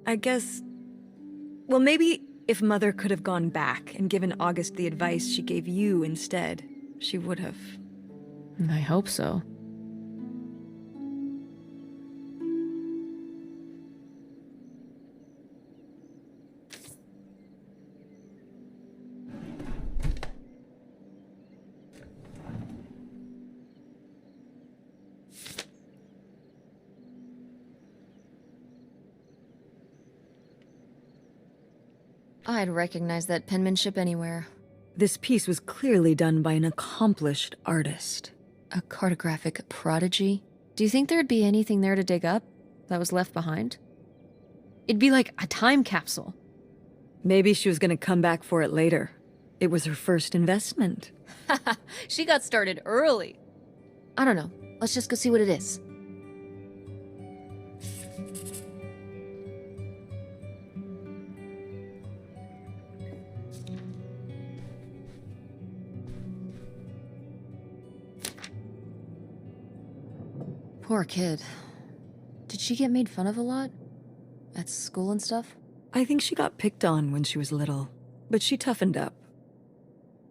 I guess... Well, maybe if Mother could have gone back and given August the advice she gave you instead, she would have. I hope so. I'd recognize that penmanship anywhere. This piece was clearly done by an accomplished artist. A cartographic prodigy? Do you think there'd be anything there to dig up that was left behind? It'd be like a time capsule. Maybe she was gonna come back for it later. It was her first investment. She got started early. I don't know. Let's just go see what it is. Poor kid. Did she get made fun of a lot? At school and stuff? I think she got picked on when she was little, but she toughened up.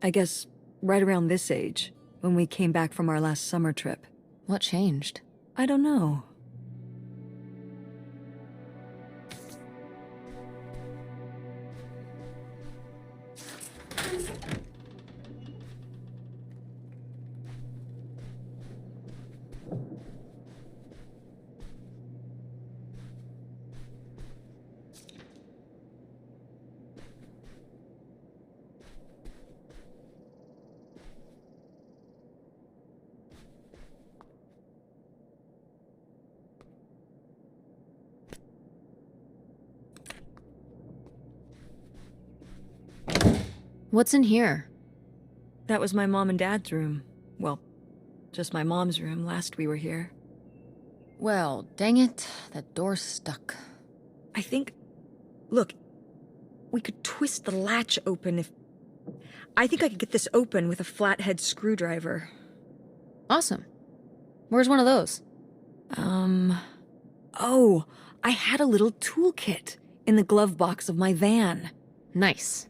I guess right around this age, when we came back from our last summer trip. What changed? I don't know. What's in here? That was my mom and dad's room. Well, just my mom's room last we were here. Well, dang it, that door's stuck. I think... Look, we could twist the latch open if... I think I could get this open with a flathead screwdriver. Awesome. Where's one of those? Oh, I had a little toolkit in the glove box of my van. Nice.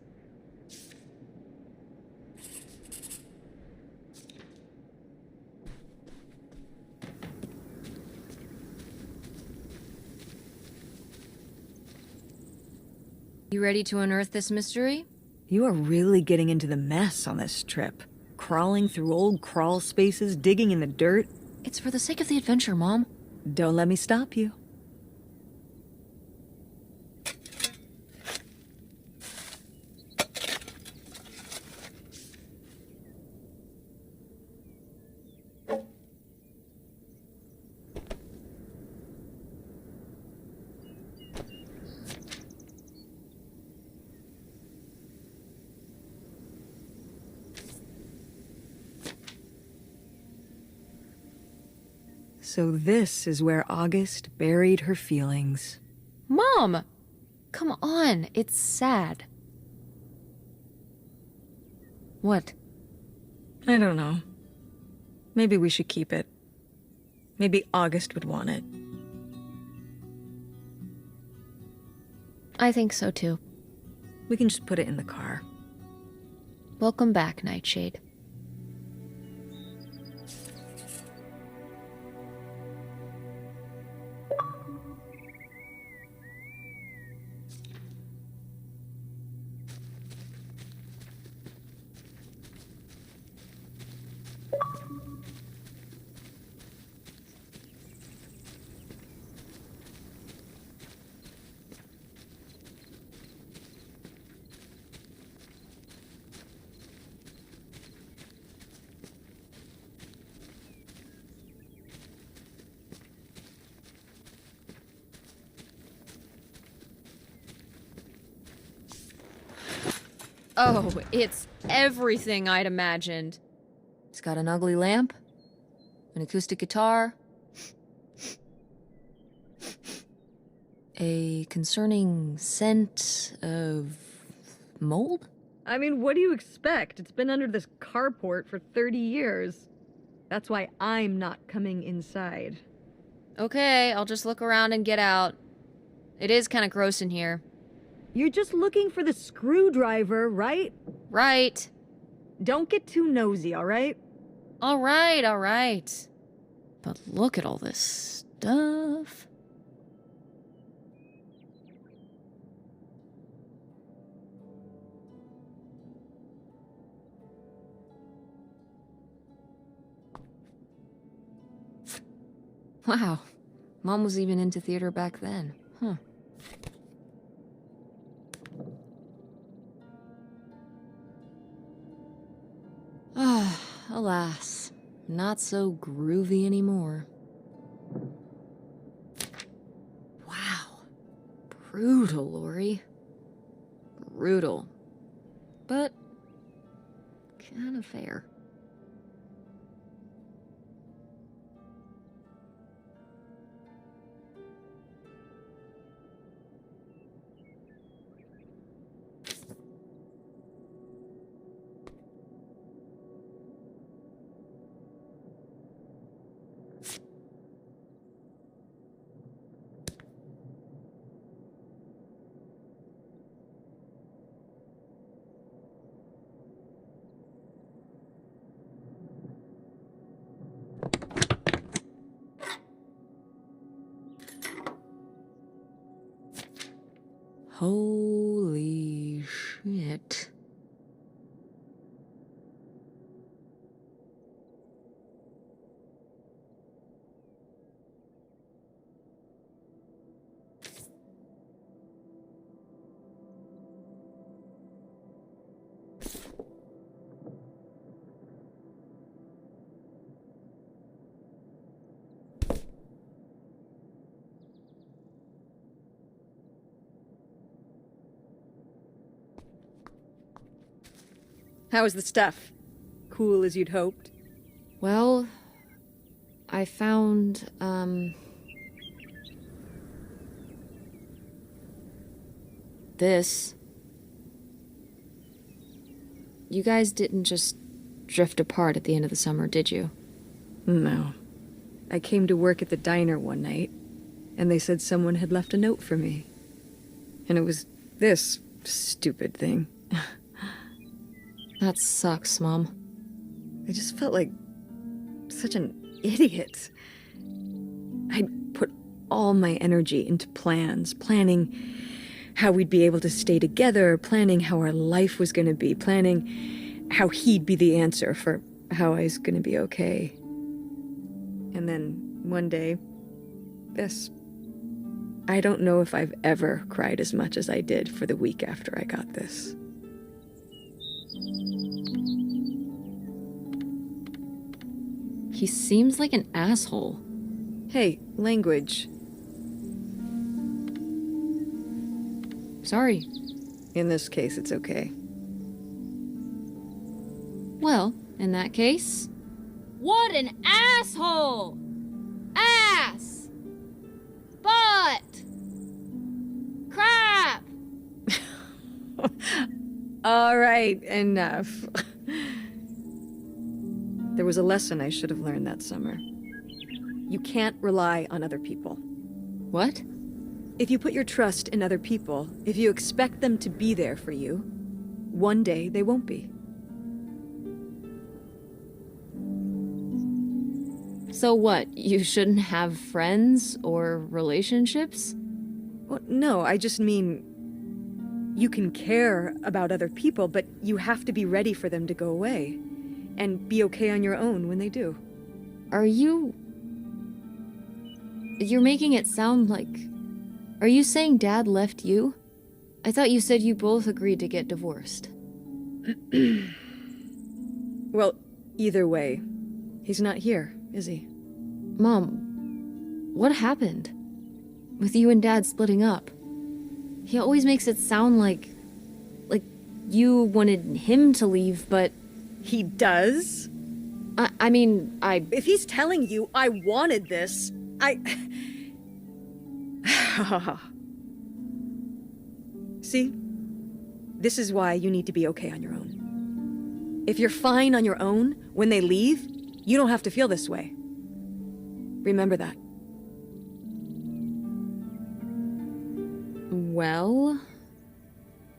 You ready to unearth this mystery? You are really getting into the mess on this trip. Crawling through old crawl spaces, digging in the dirt. It's for the sake of the adventure, Mom. Don't let me stop you. So this is where August buried her feelings. Mom! Come on, it's sad. What? I don't know. Maybe we should keep it. Maybe August would want it. I think so too. We can just put it in the car. Welcome back, Nightshade. Oh, it's everything I'd imagined. It's got an ugly lamp, an acoustic guitar, a concerning scent of mold? I mean, what do you expect? It's been under this carport for 30 years. That's why I'm not coming inside. Okay, I'll just look around and get out. It is kind of gross in here. You're just looking for the screwdriver, right? Right. Don't get too nosy, all right? All right. But look at all this stuff. Wow. Mom was even into theater back then. Huh. Ah, alas. Not so groovy anymore. Wow. Brutal, Lori. Brutal. But kind of fair. Holy shit. How was the stuff? Cool as you'd hoped? Well, I found, this. You guys didn't just drift apart at the end of the summer, did you? No. I came to work at the diner one night, and they said someone had left a note for me. And it was this stupid thing. That sucks, Mom. I just felt like such an idiot. I'd put all my energy into plans, planning how we'd be able to stay together, planning how our life was going to be, planning how he'd be the answer for how I was going to be okay. And then one day, this. I don't know if I've ever cried as much as I did for the week after I got this. He seems like an asshole. Hey, language. Sorry. In this case, it's okay. Well, in that case... What an asshole! All right, enough. There was a lesson I should have learned that summer. You can't rely on other people. What? If you put your trust in other people, if you expect them to be there for you, one day they won't be. So what, you shouldn't have friends or relationships? Well, no, I just mean... You can care about other people, but you have to be ready for them to go away. And be okay on your own when they do. You're making it sound like... Are you saying Dad left you? I thought you said you both agreed to get divorced. Well, either way, he's not here, is he? Mom, what happened? With you and Dad splitting up? He always makes it sound like you wanted him to leave, but... He does? I mean, If he's telling you I wanted this, See? This is why you need to be okay on your own. If you're fine on your own, when they leave, you don't have to feel this way. Remember that. Well...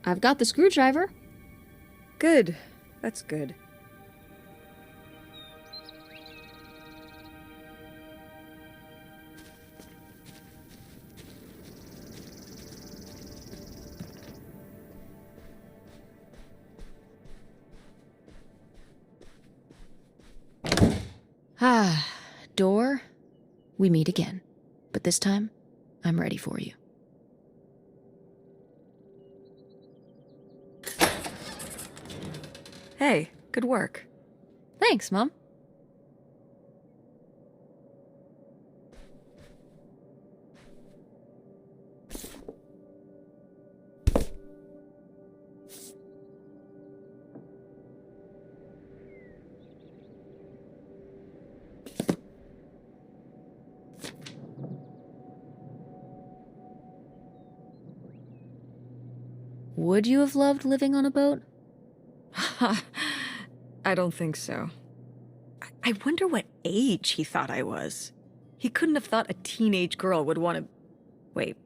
I've got the screwdriver. Good. That's good. Door, we meet again. But this time, I'm ready for you. Hey, good work. Thanks, Mom. Would you have loved living on a boat? I don't think so. I wonder what age he thought I was. He couldn't have thought a teenage girl would want to... Wait.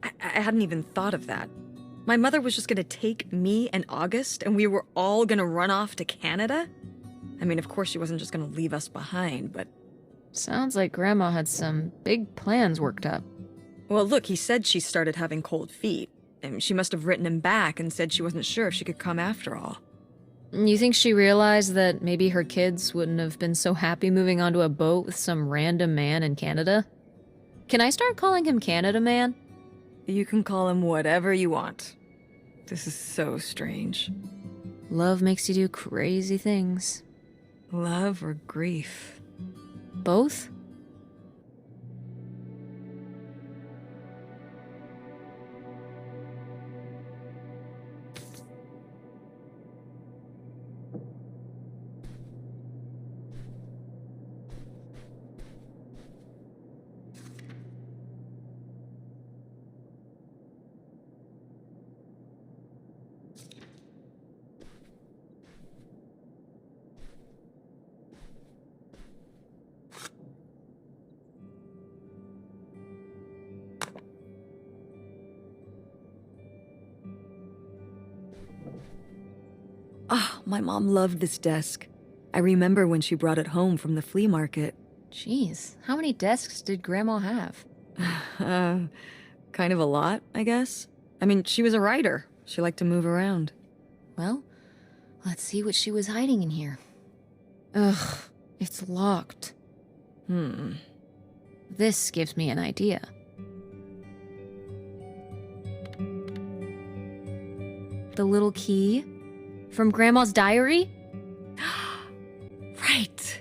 I hadn't even thought of that. My mother was just gonna take me and August, and we were all gonna run off to Canada? I mean, of course she wasn't just gonna leave us behind, but... Sounds like Grandma had some big plans worked up. Well, look, he said she started having cold feet. And she must have written him back and said she wasn't sure if she could come after all. You think she realized that maybe her kids wouldn't have been so happy moving onto a boat with some random man in Canada? Can I start calling him Canada Man? You can call him whatever you want. This is so strange. Love makes you do crazy things. Love or grief? Both? Oh, my mom loved this desk. I remember when she brought it home from the flea market. Jeez, how many desks did Grandma have? Kind of a lot, I guess. I mean, she was a writer. She liked to move around. Well, let's see what she was hiding in here. Ugh, it's locked. This gives me an idea. The little key? From Grandma's diary? Right.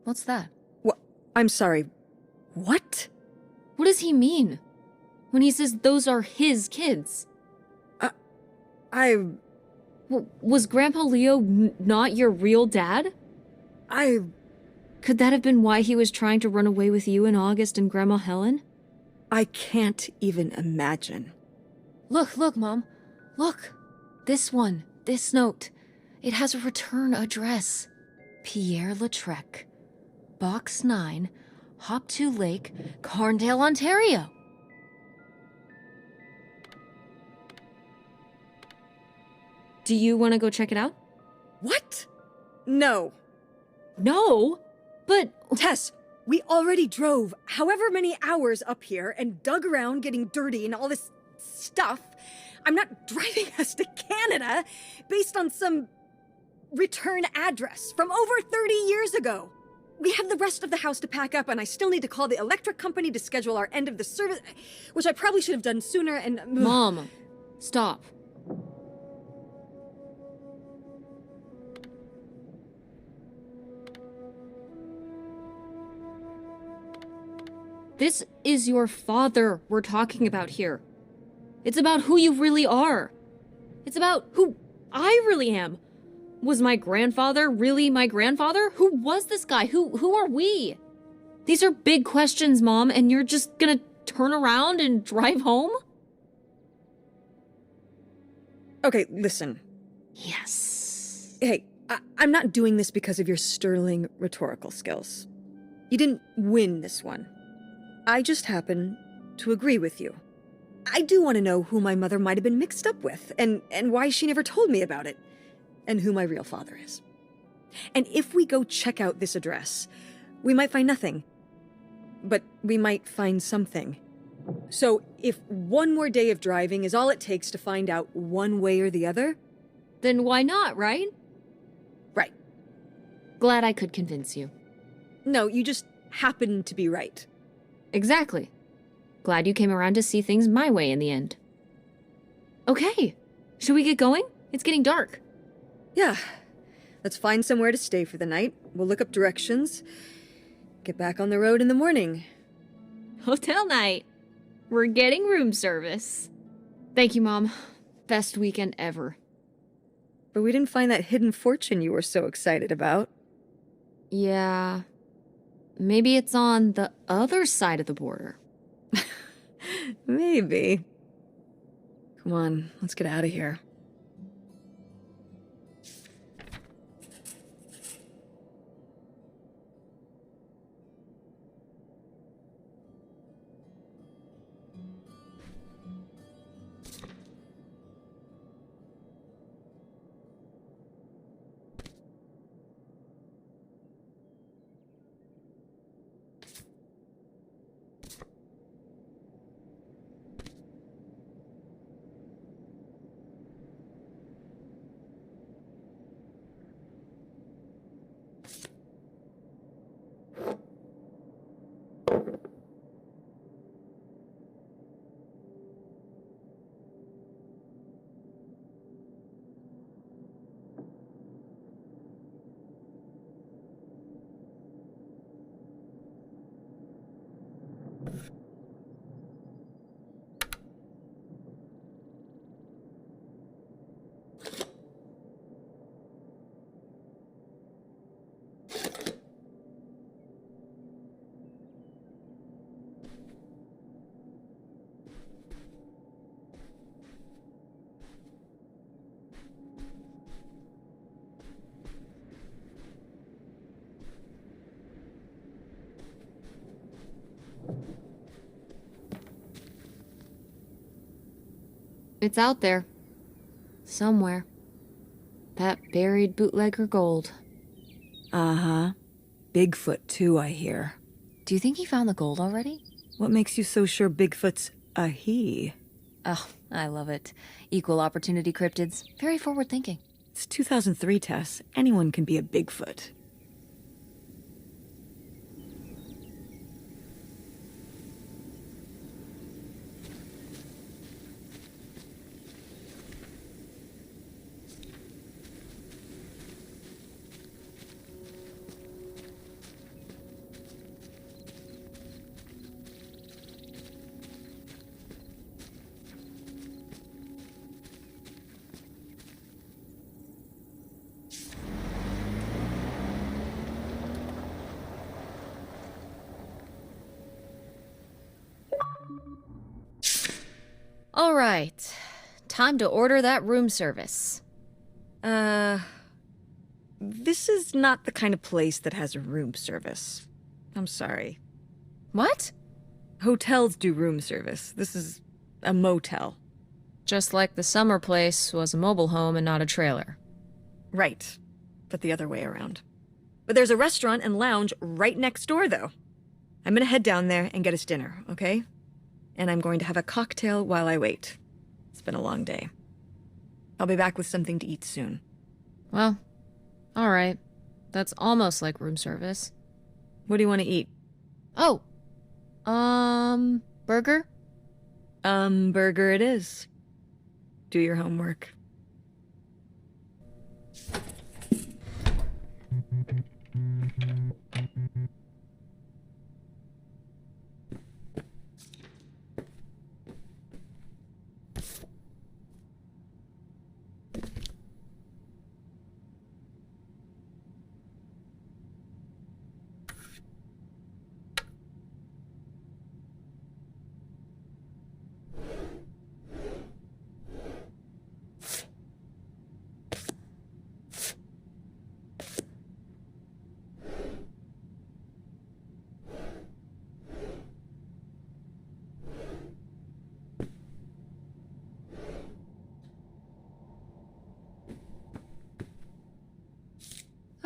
What's that? What? I'm sorry. What? What does he mean? When he says those are his kids? Was Grandpa Leo not your real dad? Could that have been why he was trying to run away with you in August and Grandma Helen? I can't even imagine. Look, Mom. Look. This one. This note. It has a return address. Pierre Lautrec. Box 9, Hop2 Lake, Carndale, Ontario. Do you want to go check it out? What? No. No? But... Tess, we already drove however many hours up here and dug around getting dirty and all this stuff. I'm not driving us to Canada based on some return address from over 30 years ago. We have the rest of the house to pack up, and I still need to call the electric company to schedule our end of the service, which I probably should have done sooner, and... Mom, stop. This is your father we're talking about here. It's about who you really are. It's about who I really am. Was my grandfather really my grandfather? Who was this guy? Who are we? These are big questions, Mom, and you're just gonna turn around and drive home? Okay, listen. Yes. Hey, I'm not doing this because of your sterling rhetorical skills. You didn't win this one. I just happen to agree with you. I do want to know who my mother might have been mixed up with, and why she never told me about it, and who my real father is. And if we go check out this address, we might find nothing. But we might find something. So if one more day of driving is all it takes to find out one way or the other... Then why not, right? Right. Glad I could convince you. No, you just happen to be right. Exactly. Glad you came around to see things my way in the end. Okay, should we get going? It's getting dark. Yeah. Let's find somewhere to stay for the night. We'll look up directions. Get back on the road in the morning. Hotel night. We're getting room service. Thank you, Mom. Best weekend ever. But we didn't find that hidden fortune you were so excited about. Yeah. Maybe it's on the other side of the border. Maybe. Come on, let's get out of here. It's out there. Somewhere. That buried bootlegger gold. Uh-huh. Bigfoot, too, I hear. Do you think he found the gold already? What makes you so sure Bigfoot's a he? Oh, I love it. Equal opportunity cryptids. Very forward thinking. It's 2003, Tess. Anyone can be a Bigfoot. All right. Time to order that room service. This is not the kind of place that has a room service. I'm sorry. What? Hotels do room service. This is a motel. Just like the summer place was a mobile home and not a trailer. Right. But the other way around. But there's a restaurant and lounge right next door, though. I'm gonna head down there and get us dinner, okay? And I'm going to have a cocktail while I wait. It's been a long day. I'll be back with something to eat soon. Well, all right. That's almost like room service. What do you want to eat? Oh. Burger? Burger it is. Do your homework.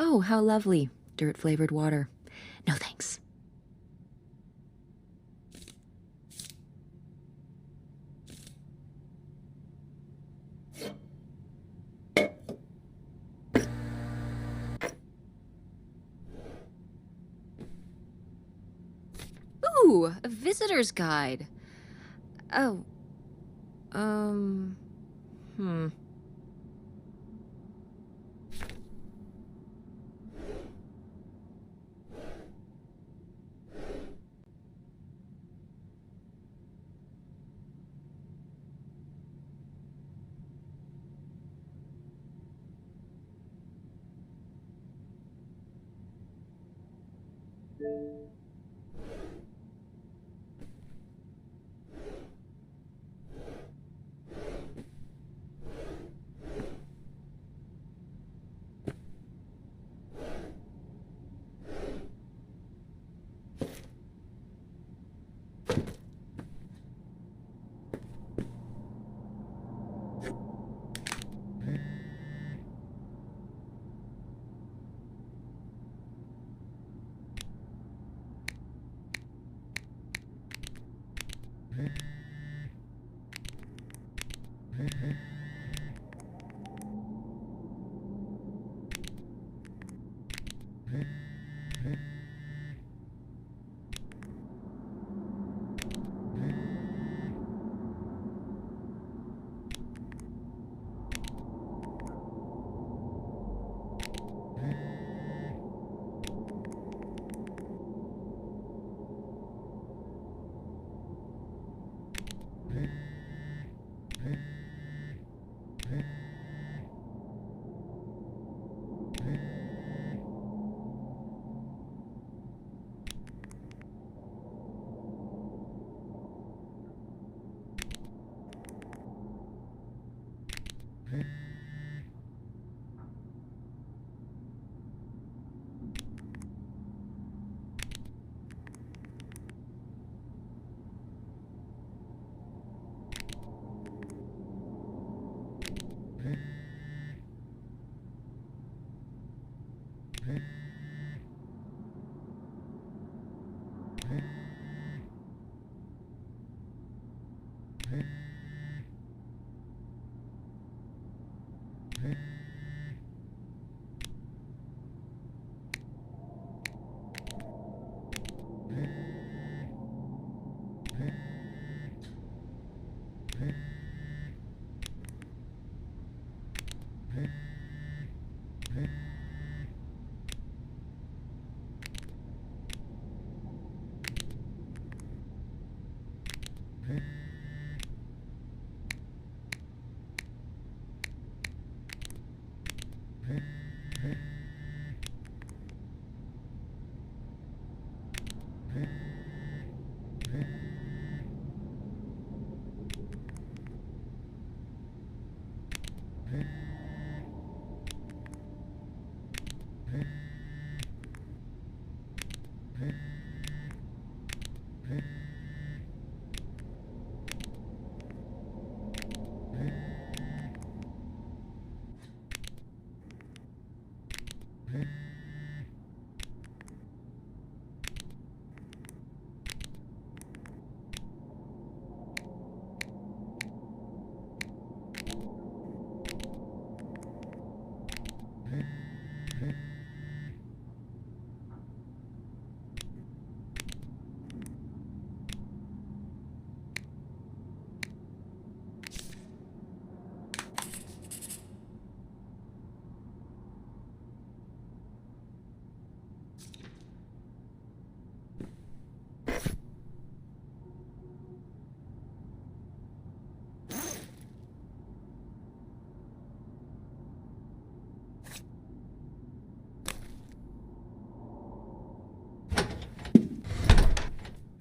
Oh, how lovely. Dirt-flavored water. No thanks. Ooh, a visitor's guide. Oh. Hmm.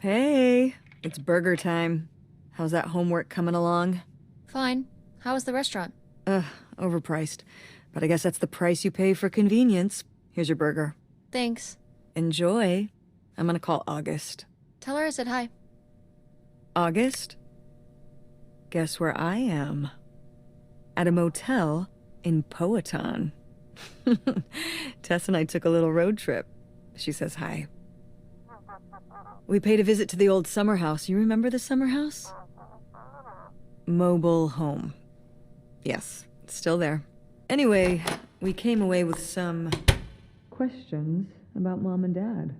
Hey, it's burger time. How's that homework coming along? Fine. How was the restaurant? Overpriced. But I guess that's the price you pay for convenience. Here's your burger. Thanks. Enjoy. I'm gonna call August. Tell her I said hi. August? Guess where I am? At a motel in Powhatan. Tess and I took a little road trip. She says hi. We paid a visit to the old summer house. You remember the summer house? Mobile home. Yes, it's still there. Anyway, we came away with some questions about Mom and Dad.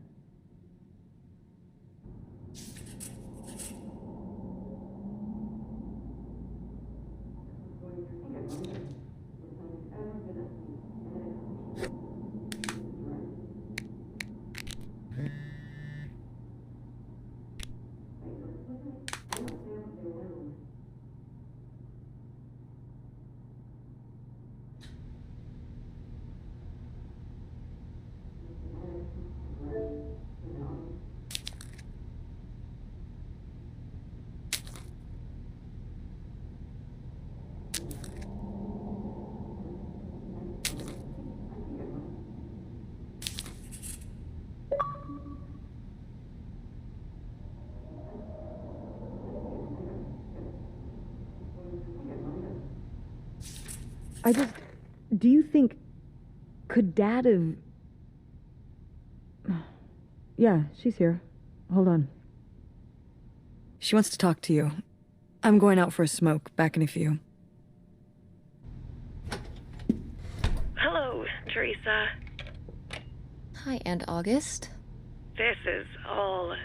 Do you think, could Dad have... Yeah, she's here. Hold on. She wants to talk to you. I'm going out for a smoke. Back in a few. Hello, Teresa. Hi, Aunt August. This is all...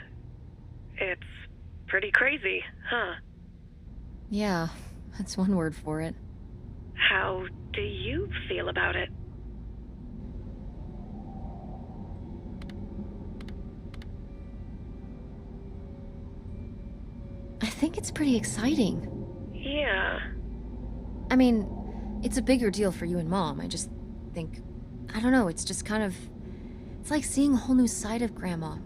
It's pretty crazy, huh? Yeah, that's one word for it. How do you feel about it? I think it's pretty exciting. Yeah. I mean, it's a bigger deal for you and Mom. I just think... I don't know, it's just kind of... It's like seeing a whole new side of Grandma,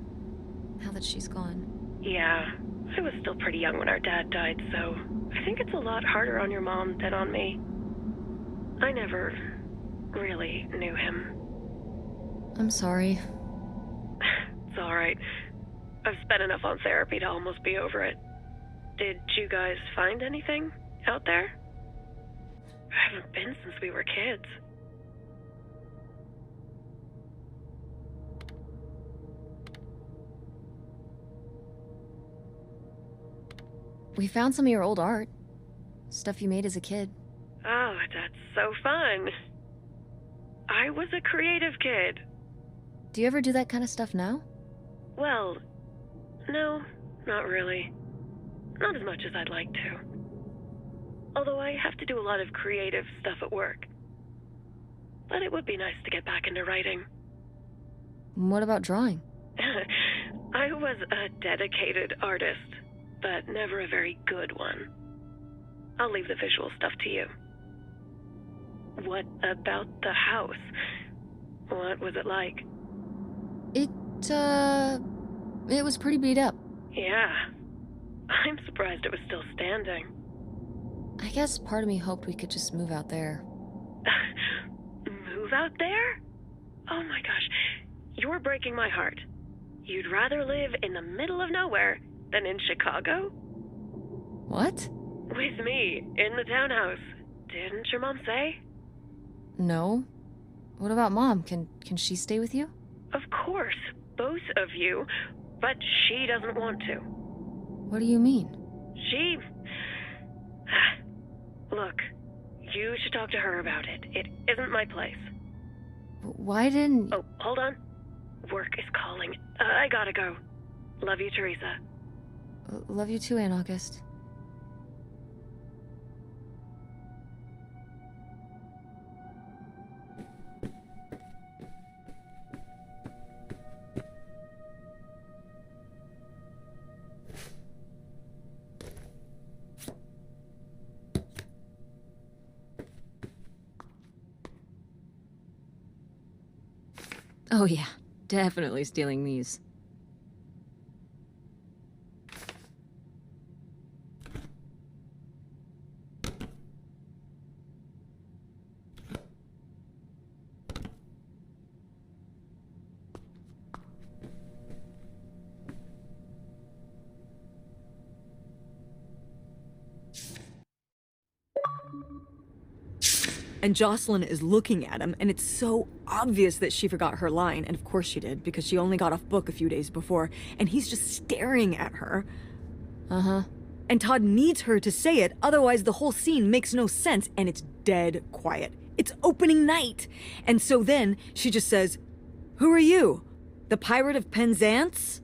now that she's gone. Yeah. I was still pretty young when our dad died, so I think it's a lot harder on your mom than on me. I never really knew him. I'm sorry. It's alright. I've spent enough on therapy to almost be over it. Did you guys find anything out there? I haven't been since we were kids. We found some of your old art. Stuff you made as a kid. Oh, that's so fun. I was a creative kid. Do you ever do that kind of stuff now? Well, no, not really. Not as much as I'd like to. Although I have to do a lot of creative stuff at work. But it would be nice to get back into writing. What about drawing? I was a dedicated artist, but never a very good one. I'll leave the visual stuff to you. What about the house? What was it like? It was pretty beat up. Yeah. I'm surprised it was still standing. I guess part of me hoped we could just move out there. Move out there? Oh my gosh. You're breaking my heart. You'd rather live in the middle of nowhere than in Chicago? What? With me, in the townhouse. Didn't your mom say? No. What about Mom? Can she stay with you? Of course, both of you, but she doesn't want to. What do you mean? She... Look, you should talk to her about it. It isn't my place. Why didn't... Oh, hold on. Work is calling. I gotta go. Love you, Teresa. Love you too, Aunt August. Oh yeah, definitely stealing these. And Jocelyn is looking at him, and it's so obvious that she forgot her line, and of course she did, because she only got off book a few days before, and he's just staring at her. Uh-huh. And Todd needs her to say it, otherwise the whole scene makes no sense, and it's dead quiet. It's opening night. And so then she just says, "Who are you? The Pirate of Penzance?"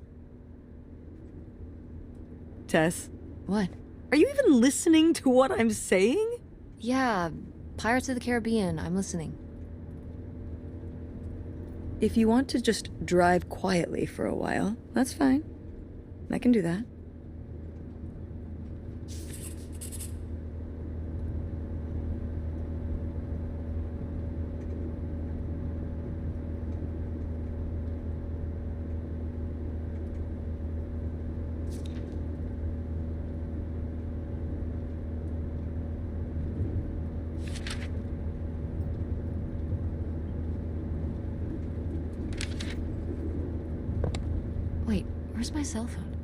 Tess, What? are you even listening to what I'm saying? Yeah, Pirates of the Caribbean. I'm listening. If you want to just drive quietly for a while, that's fine. I can do that. Wait, where's my cell phone?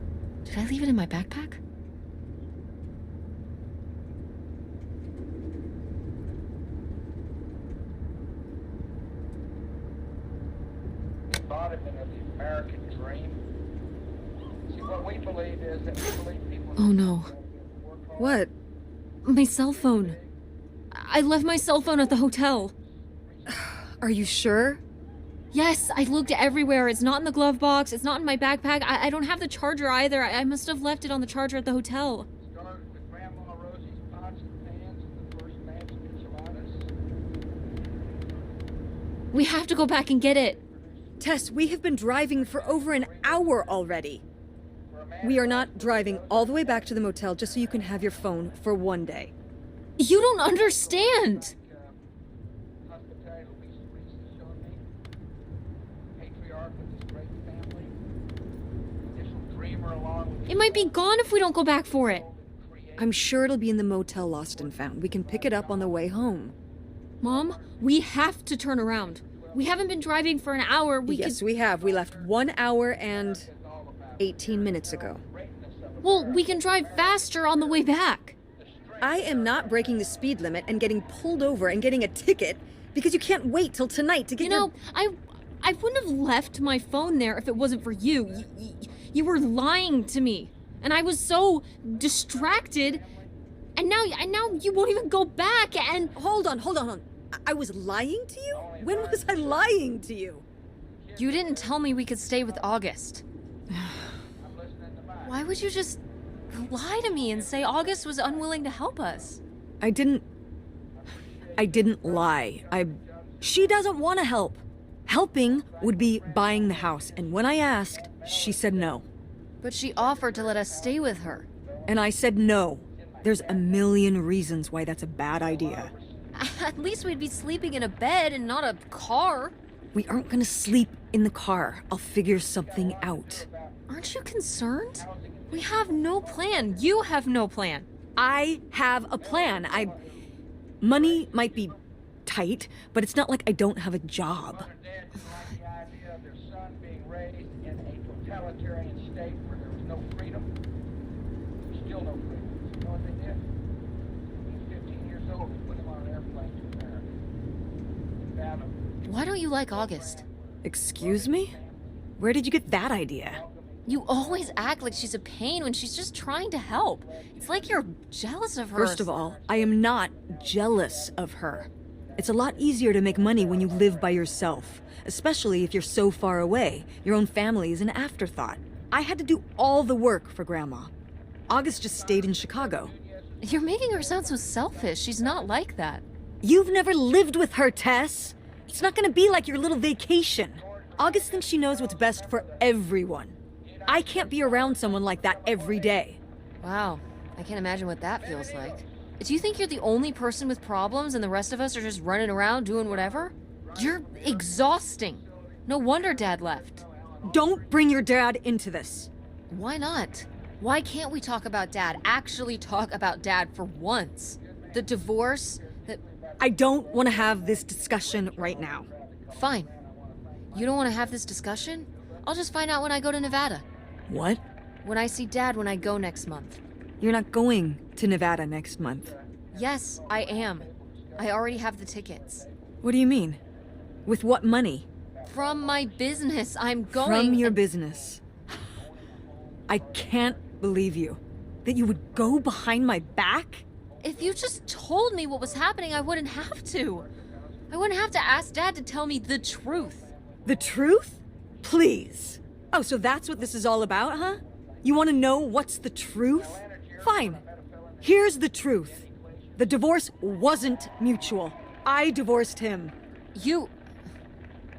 Did I leave it in my backpack? Embodiment of the American dream. See, what we believe is that we believe people. Oh no. What? My cell phone. I left my cell phone at the hotel. Are you sure? Yes, I looked everywhere. It's not in the glove box. It's not in my backpack. I don't have the charger either. I must have left it on the charger at the hotel. Started with Grandma Rosie's pots and pans and the first batch of enchiladas. We have to go back and get it. Tess, we have been driving for over an hour already. We are not driving all the way back to the motel just so you can have your phone for one day. You don't understand. Hospitality Luis showed me. Patriarch of this great family. Initial dreamer along with It might be gone if we don't go back for it. I'm sure it'll be in the motel Lost and Found. We can pick it up on the way home. Mom, we have to turn around. We haven't been driving for an hour. Yes, we have. We left 1 hour and 18 minutes ago. Well, we can drive faster on the way back. I am not breaking the speed limit and getting pulled over and getting a ticket because you can't wait till tonight to get You know, I wouldn't have left my phone there if it wasn't for you. You were lying to me, and I was so distracted. And now you won't even go back. And Hold on. I was lying to you? When was I lying to you? you didn't tell me we could stay with August. Why would you just lie to me and say August was unwilling to help us? I didn't lie. She doesn't want to help. Helping would be buying the house, and when I asked, she said no. But she offered to let us stay with her. And I said no. There's a million reasons why that's a bad idea. At least we'd be sleeping in a bed and not a car. We aren't gonna sleep in the car. I'll figure something out. Aren't you concerned? We have no plan. You have no plan. I have a plan. Money might be tight, but it's not like I don't have a job. Dad didn't like the idea of their son being raised in a totalitarian state where there was no freedom. Still no freedom. You know what they did? He was 15 years old. They put him on an airplane to America. They found him. Why don't you like August? Excuse me? Where did you get that idea? You always act like she's a pain when she's just trying to help. It's like you're jealous of her. First of all, I am not jealous of her. It's a lot easier to make money when you live by yourself, especially if you're so far away. Your own family is an afterthought. I had to do all the work for Grandma. August just stayed in Chicago. You're making her sound so selfish. She's not like that. You've never lived with her, Tess. It's not gonna be like your little vacation. August thinks she knows what's best for everyone. I can't be around someone like that every day. Wow, I can't imagine what that feels like. Do you think you're the only person with problems and the rest of us are just running around doing whatever? You're exhausting. No wonder Dad left. Don't bring your dad into this. Why not? Why can't we talk about Dad? Actually talk about Dad for once? The divorce, I don't want to have this discussion right now. Fine. You don't want to have this discussion? I'll just find out when I go to Nevada. What? When I see Dad when I go next month. You're not going to Nevada next month. Yes, I am. I already have the tickets. What do you mean? With what money? From my business, I'm going... From your business. I can't believe you. That you would go behind my back? If you just told me what was happening, I wouldn't have to. I wouldn't have to ask Dad to tell me the truth. The truth? Please. Oh, so that's what this is all about, huh? You want to know what's the truth? Fine. Here's the truth. The divorce wasn't mutual. I divorced him. You...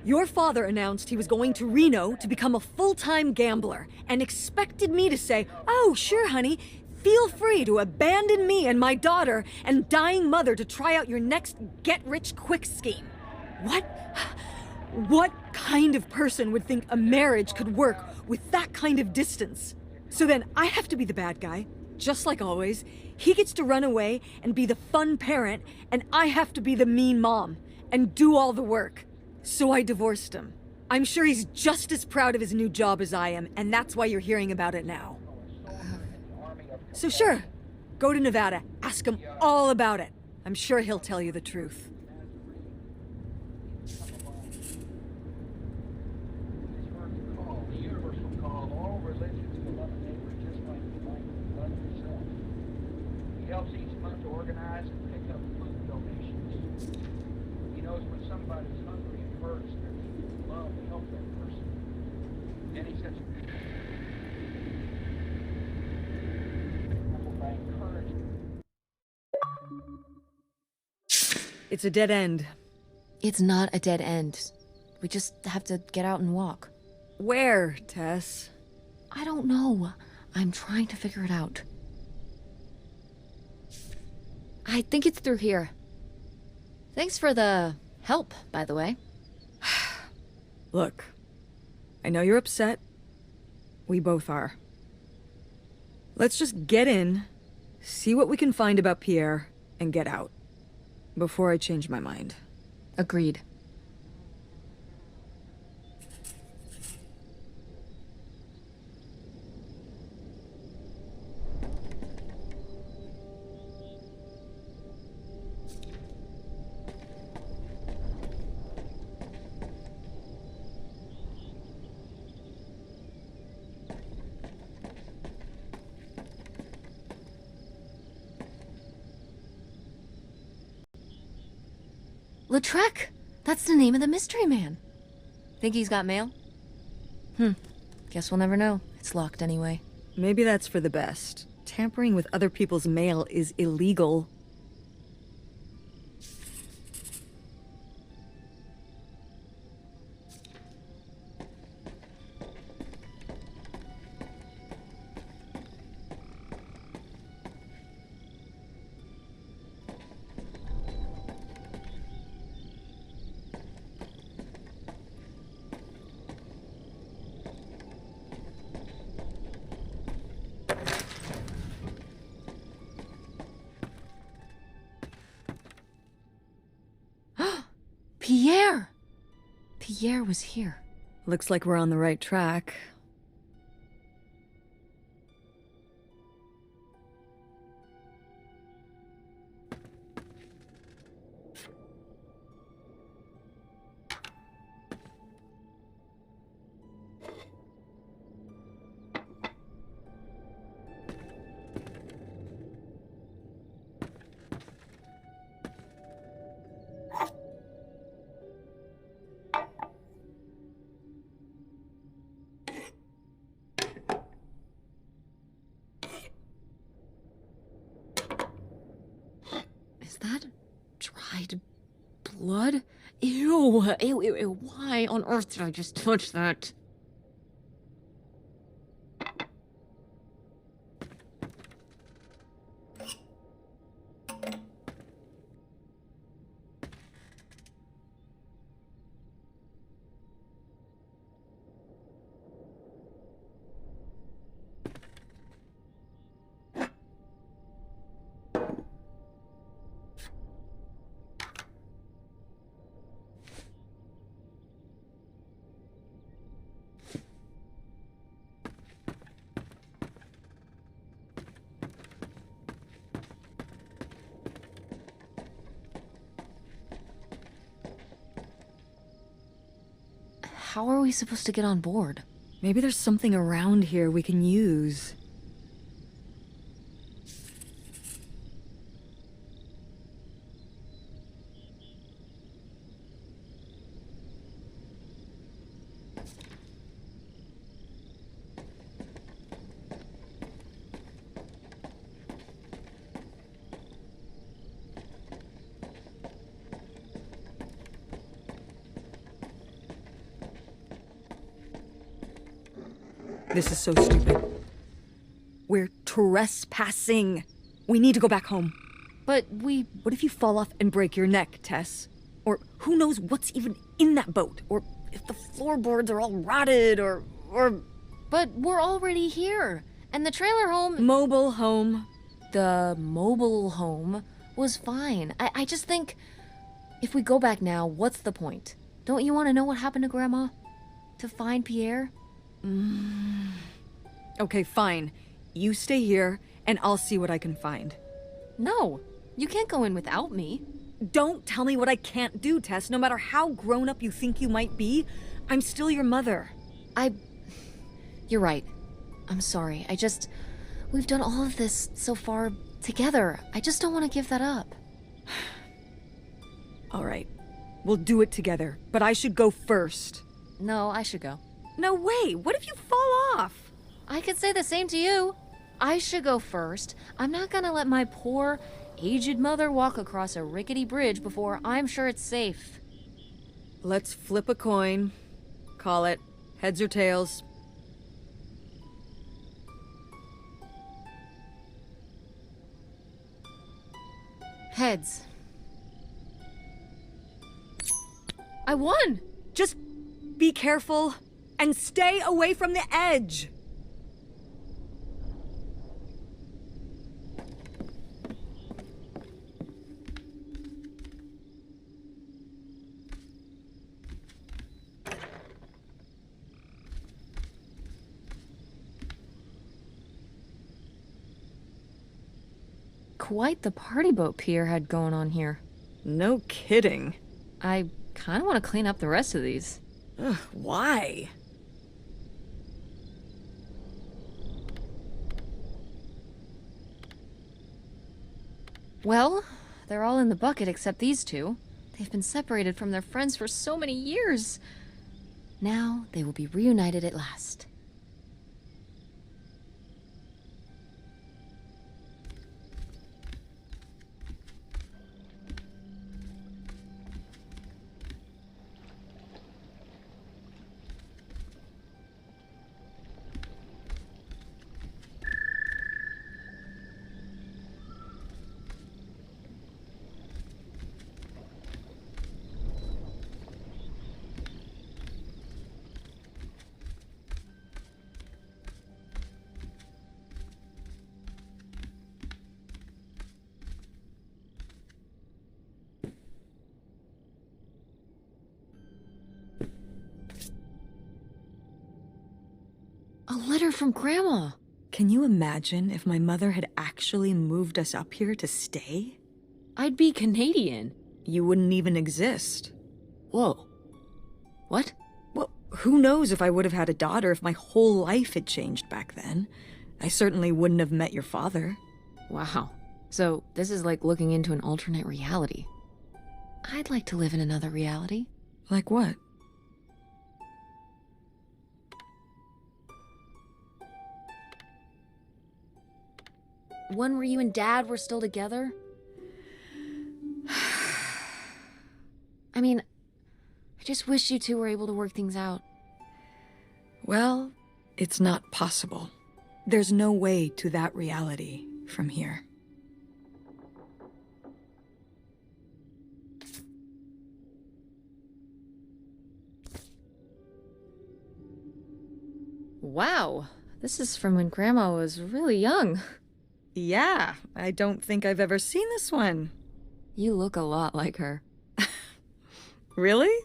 Your father announced he was going to Reno to become a full-time gambler and expected me to say, "Oh, sure, honey, feel free to abandon me and my daughter and dying mother to try out your next get-rich-quick scheme." What? What kind of person would think a marriage could work with that kind of distance? So then I have to be the bad guy, just like always. He gets to run away and be the fun parent, and I have to be the mean mom and do all the work. So I divorced him. I'm sure he's just as proud of his new job as I am, and that's why you're hearing about it now. So sure, go to Nevada, ask him all about it. I'm sure he'll tell you the truth. The universal call, all religions to love a neighbor just like you love yourself. He helps each month to organize and pick up food donations. He knows when somebody's hungry and hurts, that he can love and help that person. And he says, by encouraging. It's a dead end. It's not a dead end. We just have to get out and walk. Where, Tess? I don't know. I'm trying to figure it out. I think it's through here. Thanks for the help, by the way. Look, I know you're upset. We both are. Let's just get in, see what we can find about Pierre, and get out. Before I change my mind. Agreed. Lautrec! That's the name of the mystery man. Think he's got mail? Guess we'll never know. It's locked anyway. Maybe that's for the best. Tampering with other people's mail is illegal. Pierre! Pierre was here. Looks like we're on the right track. Is that dried blood? Ew, ew, ew, ew. Why on earth did I just touch that? how are we supposed to get on board? Maybe there's something around here we can use. This is so stupid. We're trespassing. We need to go back home. But What if you fall off and break your neck, Tess? Or who knows what's even in that boat? Or if the floorboards are all rotted, or... But we're already here. And the trailer home... Mobile home. The mobile home was fine. I just think... If we go back now, what's the point? Don't you want to know what happened to Grandma? To find Pierre? Okay, fine. You stay here, and I'll see what I can find. No, you can't go in without me. Don't tell me what I can't do, Tess. No matter how grown up you think you might be, I'm still your mother. You're right. I'm sorry. We've done all of this so far together. I just don't want to give that up. All right. We'll do it together, but I should go first. No, I should go. No way! What if you fall off? I could say the same to you. I should go first. I'm not gonna let my poor, aged mother walk across a rickety bridge before I'm sure it's safe. Let's flip a coin. Call it heads or tails. Heads. I won! Just be careful and stay away from the edge. Quite the party boat Pierre had going on here. No kidding. I kind of want to clean up the rest of these. Ugh, why? Well, they're all in the bucket except these two. They've been separated from their friends for so many years. Now they will be reunited at last. A letter from Grandma. Can you imagine if my mother had actually moved us up here to stay? I'd be Canadian. You wouldn't even exist. Whoa. What? Well, who knows if I would have had a daughter if my whole life had changed back then. I certainly wouldn't have met your father. Wow. So this is like looking into an alternate reality. I'd like to live in another reality. Like what? One where you and Dad were still together? I mean, I just wish you two were able to work things out. Well, it's not possible. There's no way to that reality from here. Wow, this is from when Grandma was really young. Yeah, I don't think I've ever seen this one. You look a lot like her. Really?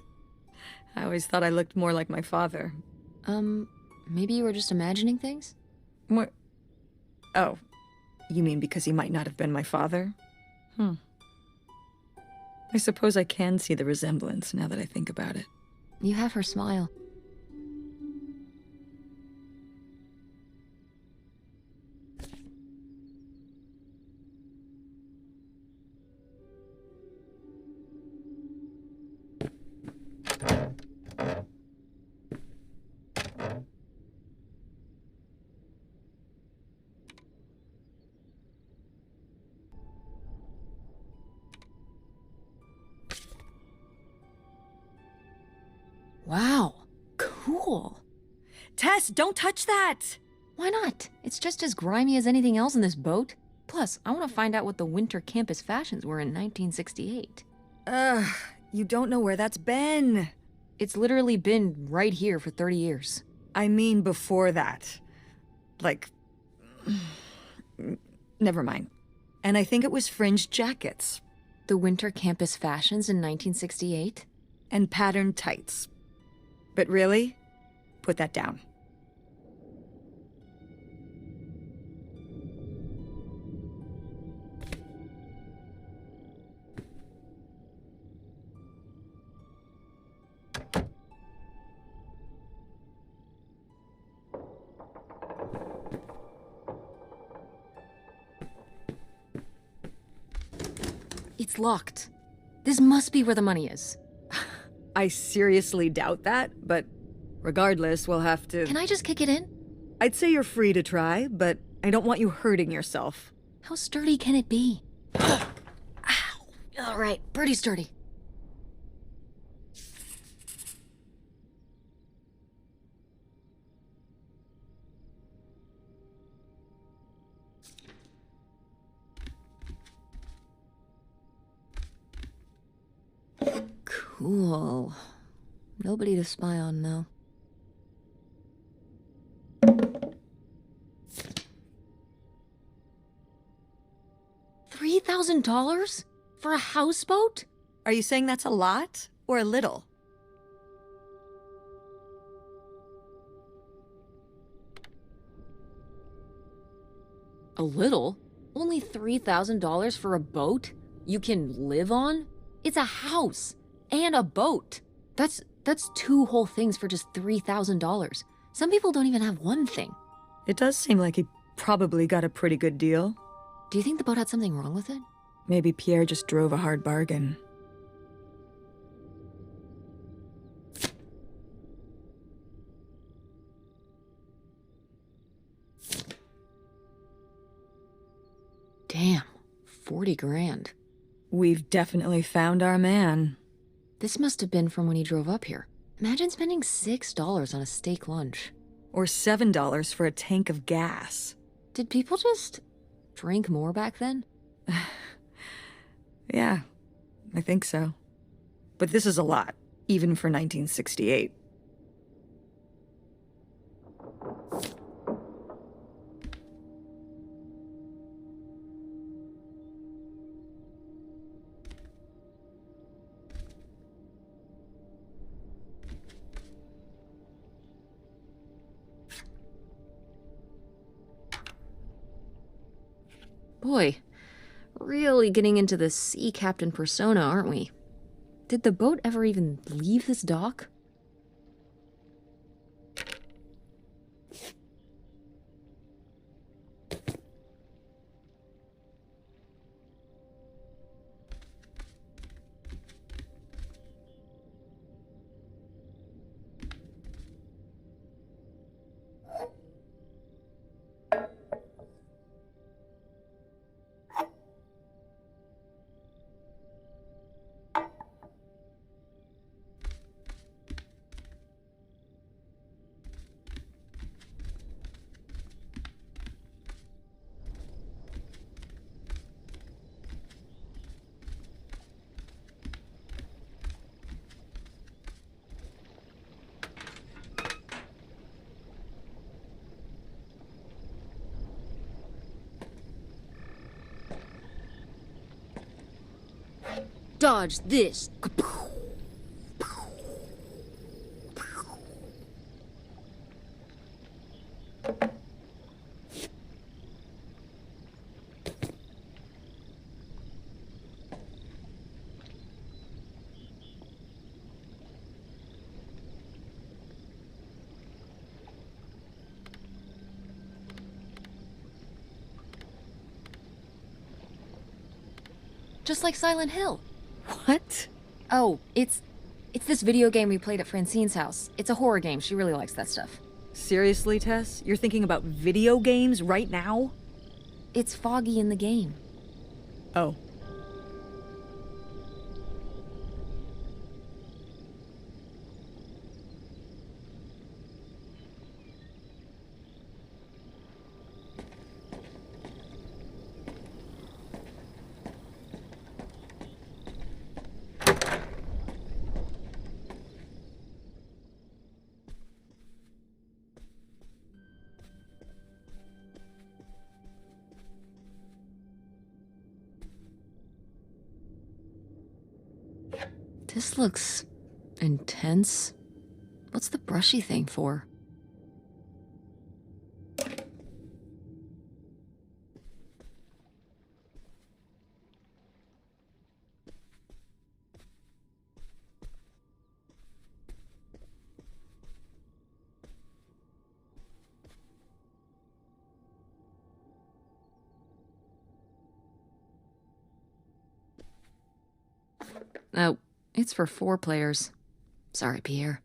I always thought I looked more like my father. Maybe you were just imagining things? What? Oh, you mean because he might not have been my father? I suppose I can see the resemblance now that I think about it. You have her smile. cool. Tess, don't touch that! Why not? It's just as grimy as anything else in this boat. Plus, I want to find out what the winter campus fashions were in 1968. You don't know where that's been. It's literally been right here for 30 years. I mean before that. Like... Never mind. And I think it was fringed jackets. The winter campus fashions in 1968? And patterned tights. But really, put that down. It's locked. This must be where the money is. I seriously doubt that, but regardless, we'll have to... Can I just kick it in? I'd say you're free to try, but I don't want you hurting yourself. How sturdy can it be? Ow! All right, pretty sturdy. Cool. Nobody to spy on, though. $3,000? For a houseboat? Are you saying that's a lot or a little? A little? Only $3,000 for a boat you can live on? It's a house and a boat. That's two whole things for just $3,000. Some people don't even have one thing. It does seem like he probably got a pretty good deal. Do you think the boat had something wrong with it? Maybe Pierre just drove a hard bargain. Damn, 40 grand. We've definitely found our man. This must have been from when he drove up here. Imagine spending $6 on a steak lunch. Or $7 for a tank of gas. Did people just drink more back then? Yeah, I think so. But this is a lot, even for 1968. Boy, really getting into the sea captain persona, aren't we? Did the boat ever even leave this dock? Dodge this. Just like Silent Hill. What? Oh, it's this video game we played at Francine's house. It's a horror game. She really likes that stuff. Seriously, Tess? You're thinking about video games right now? It's foggy in the game. Oh. This looks intense. What's the brushy thing for? Oh, it's for 4 players. Sorry, Pierre.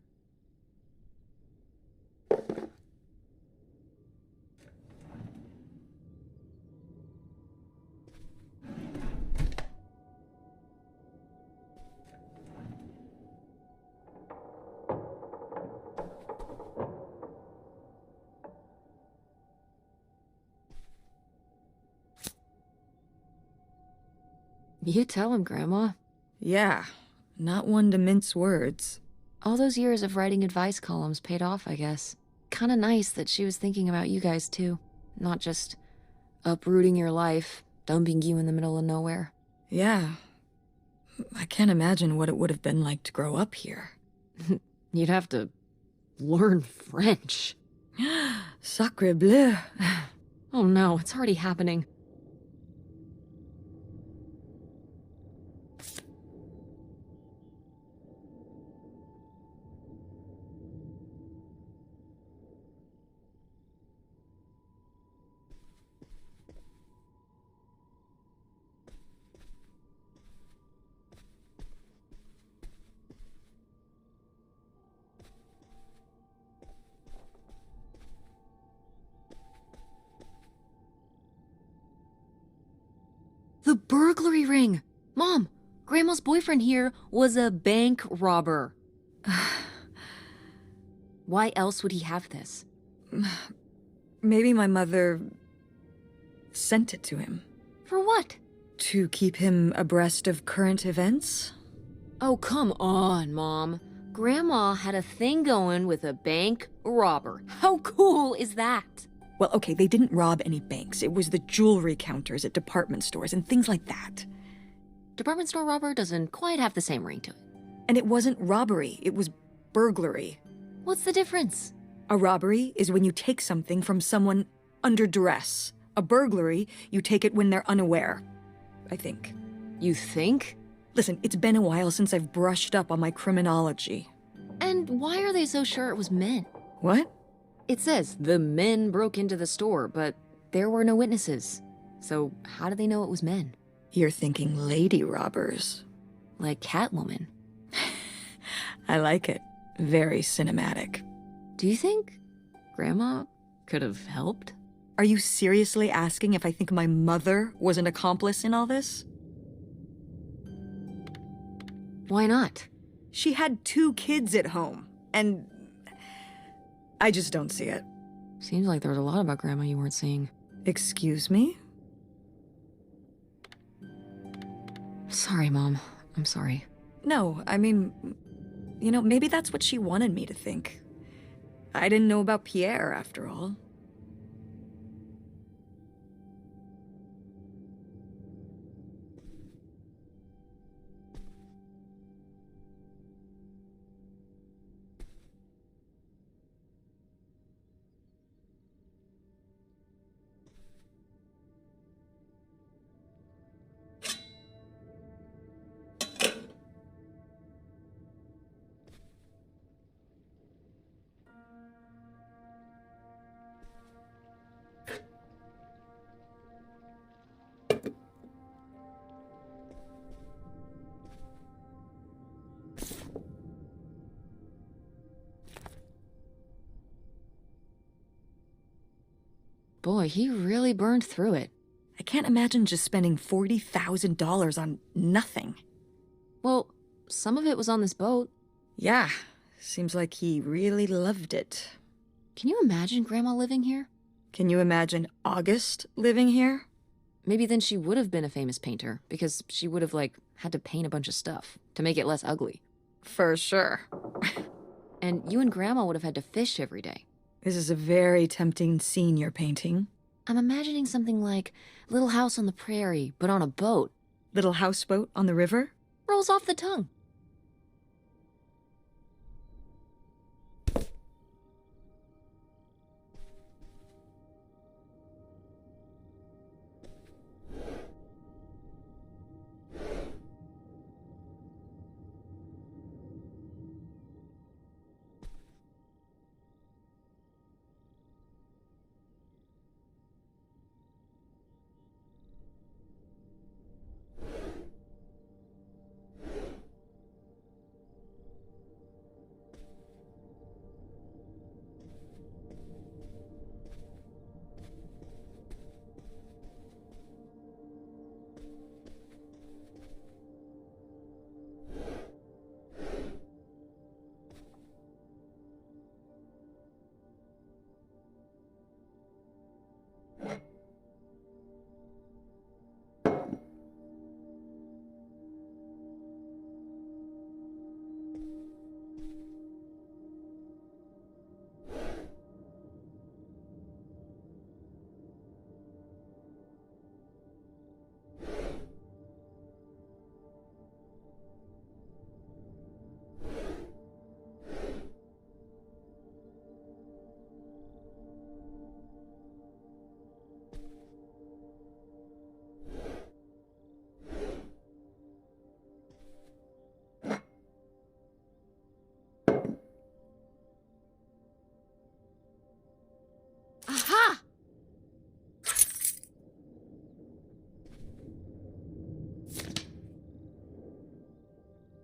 You tell him, Grandma. Yeah, not one to mince words. All those years of writing advice columns paid off, I guess. Kinda nice that she was thinking about you guys, too. Not just uprooting your life, dumping you in the middle of nowhere. Yeah. I can't imagine what it would have been like to grow up here. You'd have to learn French. Sacre bleu. Oh no, it's already happening. The burglary ring! Mom, Grandma's boyfriend here was a bank robber. Why else would he have this? Maybe my mother sent it to him. For what? To keep him abreast of current events? Oh, come on, Mom. Grandma had a thing going with a bank robber. How cool is that? Well, okay, they didn't rob any banks. It was the jewelry counters at department stores and things like that. Department store robber doesn't quite have the same ring to it. And it wasn't robbery, it was burglary. What's the difference? A robbery is when you take something from someone under duress. A burglary, you take it when they're unaware, I think. You think? Listen, it's been a while since I've brushed up on my criminology. And why are they so sure it was men? What? It says the men broke into the store, but there were no witnesses. So how do they know it was men? You're thinking lady robbers. Like Catwoman. I like it. Very cinematic. Do you think Grandma could have helped? Are you seriously asking if I think my mother was an accomplice in all this? Why not? She had 2 kids at home, and I just don't see it. Seems like there was a lot about Grandma you weren't seeing. Excuse me? Sorry, Mom. I'm sorry. No, I mean, you know, maybe that's what she wanted me to think. I didn't know about Pierre, after all. Boy, he really burned through it. I can't imagine just spending $40,000 on nothing. Well, some of it was on this boat. Yeah, seems like he really loved it. Can you imagine Grandma living here? Can you imagine August living here? Maybe then she would have been a famous painter, because she would have, had to paint a bunch of stuff to make it less ugly. For sure. And you and Grandma would have had to fish every day. This is a very tempting scene you're painting. I'm imagining something like Little House on the Prairie, but on a boat. Little houseboat on the river? Rolls off the tongue.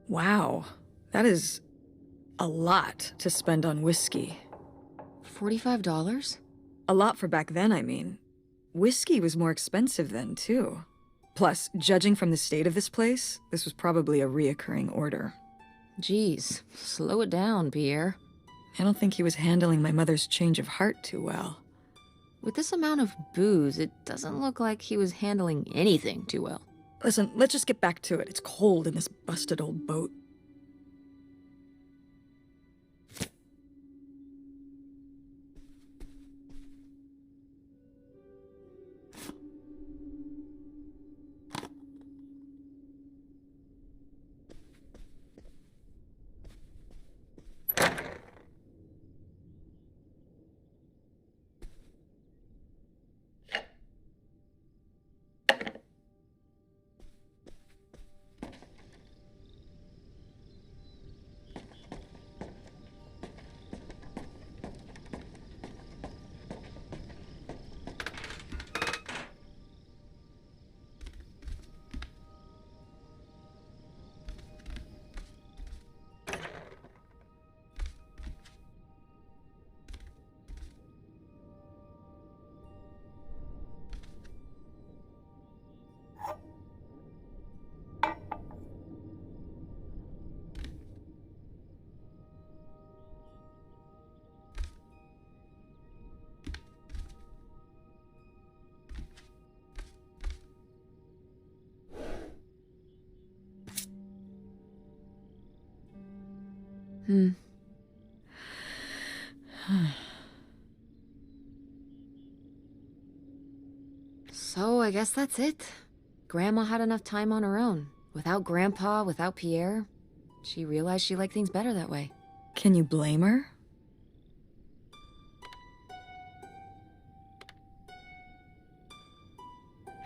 Wow, that is a lot to spend on whiskey. $45? A lot for back then, I mean. Whiskey was more expensive then, too. Plus, judging from the state of this place, this was probably a reoccurring order. Geez, slow it down, Pierre. I don't think he was handling my mother's change of heart too well. With this amount of booze, it doesn't look like he was handling anything too well. Listen, let's just get back to it. It's cold in this busted old boat. So I guess that's it. Grandma had enough time on her own. Without Grandpa, without Pierre. She realized she liked things better that way. Can you blame her?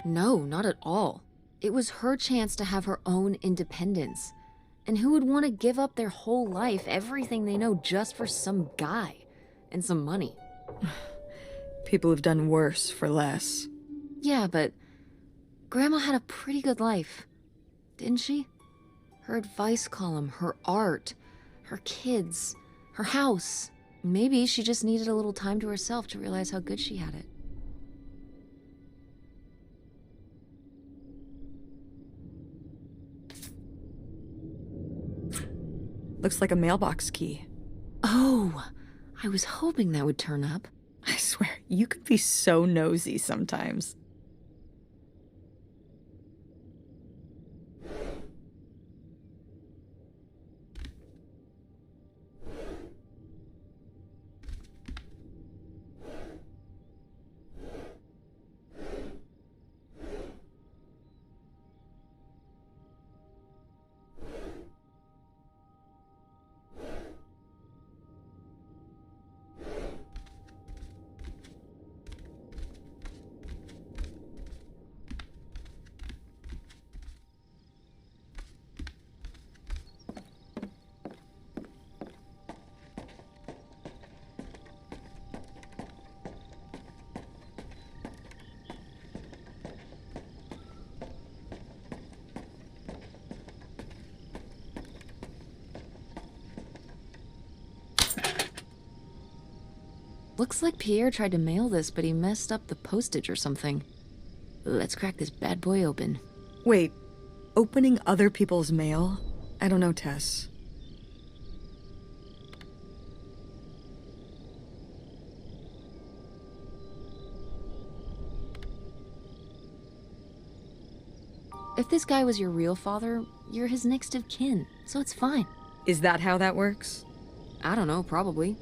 No, not at all. It was her chance to have her own independence. And who would want to give up their whole life, everything they know, just for some guy and some money? People have done worse for less. Yeah, but Grandma had a pretty good life, didn't she? Her advice column, her art, her kids, her house. Maybe she just needed a little time to herself to realize how good she had it. Looks like a mailbox key. Oh, I was hoping that would turn up. I swear, you could be so nosy sometimes. Looks like Pierre tried to mail this, but he messed up the postage or something. Let's crack this bad boy open. Wait, opening other people's mail? I don't know, Tess. If this guy was your real father, you're his next of kin, so it's fine. Is that how that works? I don't know, probably.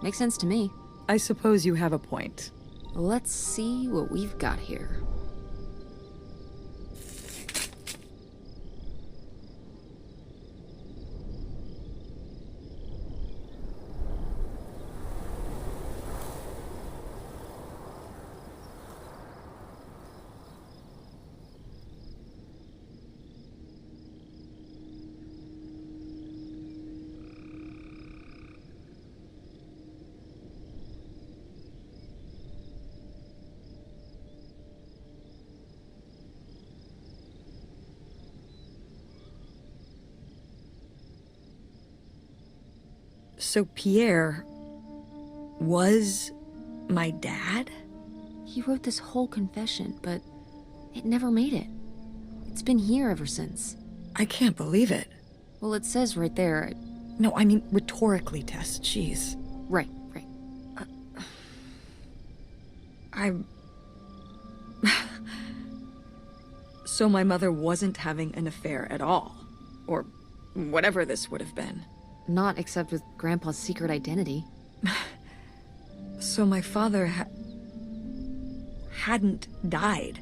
Makes sense to me. I suppose you have a point. Let's see what we've got here. So Pierre was my dad? He wrote this whole confession, but it never made it. It's been here ever since. I can't believe it. Well, it says right there. No, I mean rhetorically, Tess. Jeez. Right. So my mother wasn't having an affair at all. Or whatever this would have been. Not except with Grandpa's secret identity. So my father hadn't died.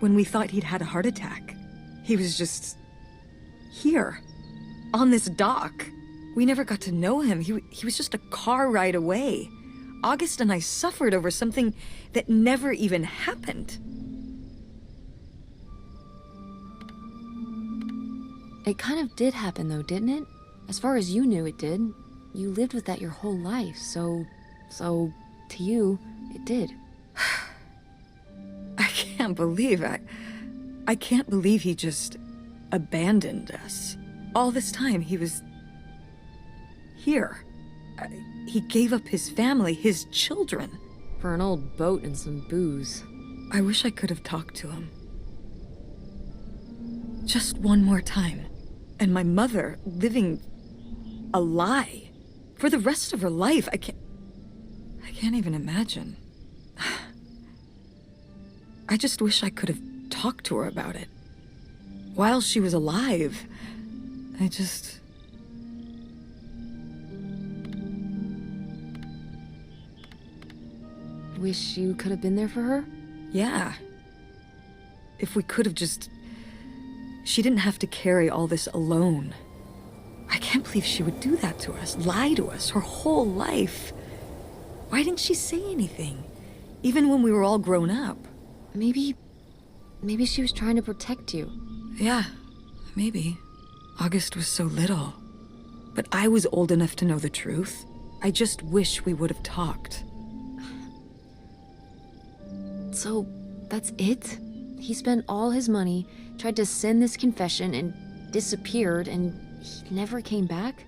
When we thought he'd had a heart attack. He was just here. On this dock. We never got to know him. He was just a car ride away. August and I suffered over something that never even happened. It kind of did happen though, didn't it? As far as you knew, it did. You lived with that your whole life, so to you, it did. I can't believe I can't believe he just abandoned us. All this time, he was here. He gave up his family, his children. For an old boat and some booze. I wish I could have talked to him. Just one more time. And my mother living a lie for the rest of her life. I can't even imagine. I just wish I could have talked to her about it. While she was alive, Wish you could have been there for her? Yeah. If we could have just... She didn't have to carry all this alone. I can't believe she would do that to us, lie to us, her whole life. Why didn't she say anything? Even when we were all grown up. Maybe she was trying to protect you. Yeah, maybe. August was so little. But I was old enough to know the truth. I just wish we would have talked. So, that's it? He spent all his money, tried to send this confession, and disappeared, and he never came back?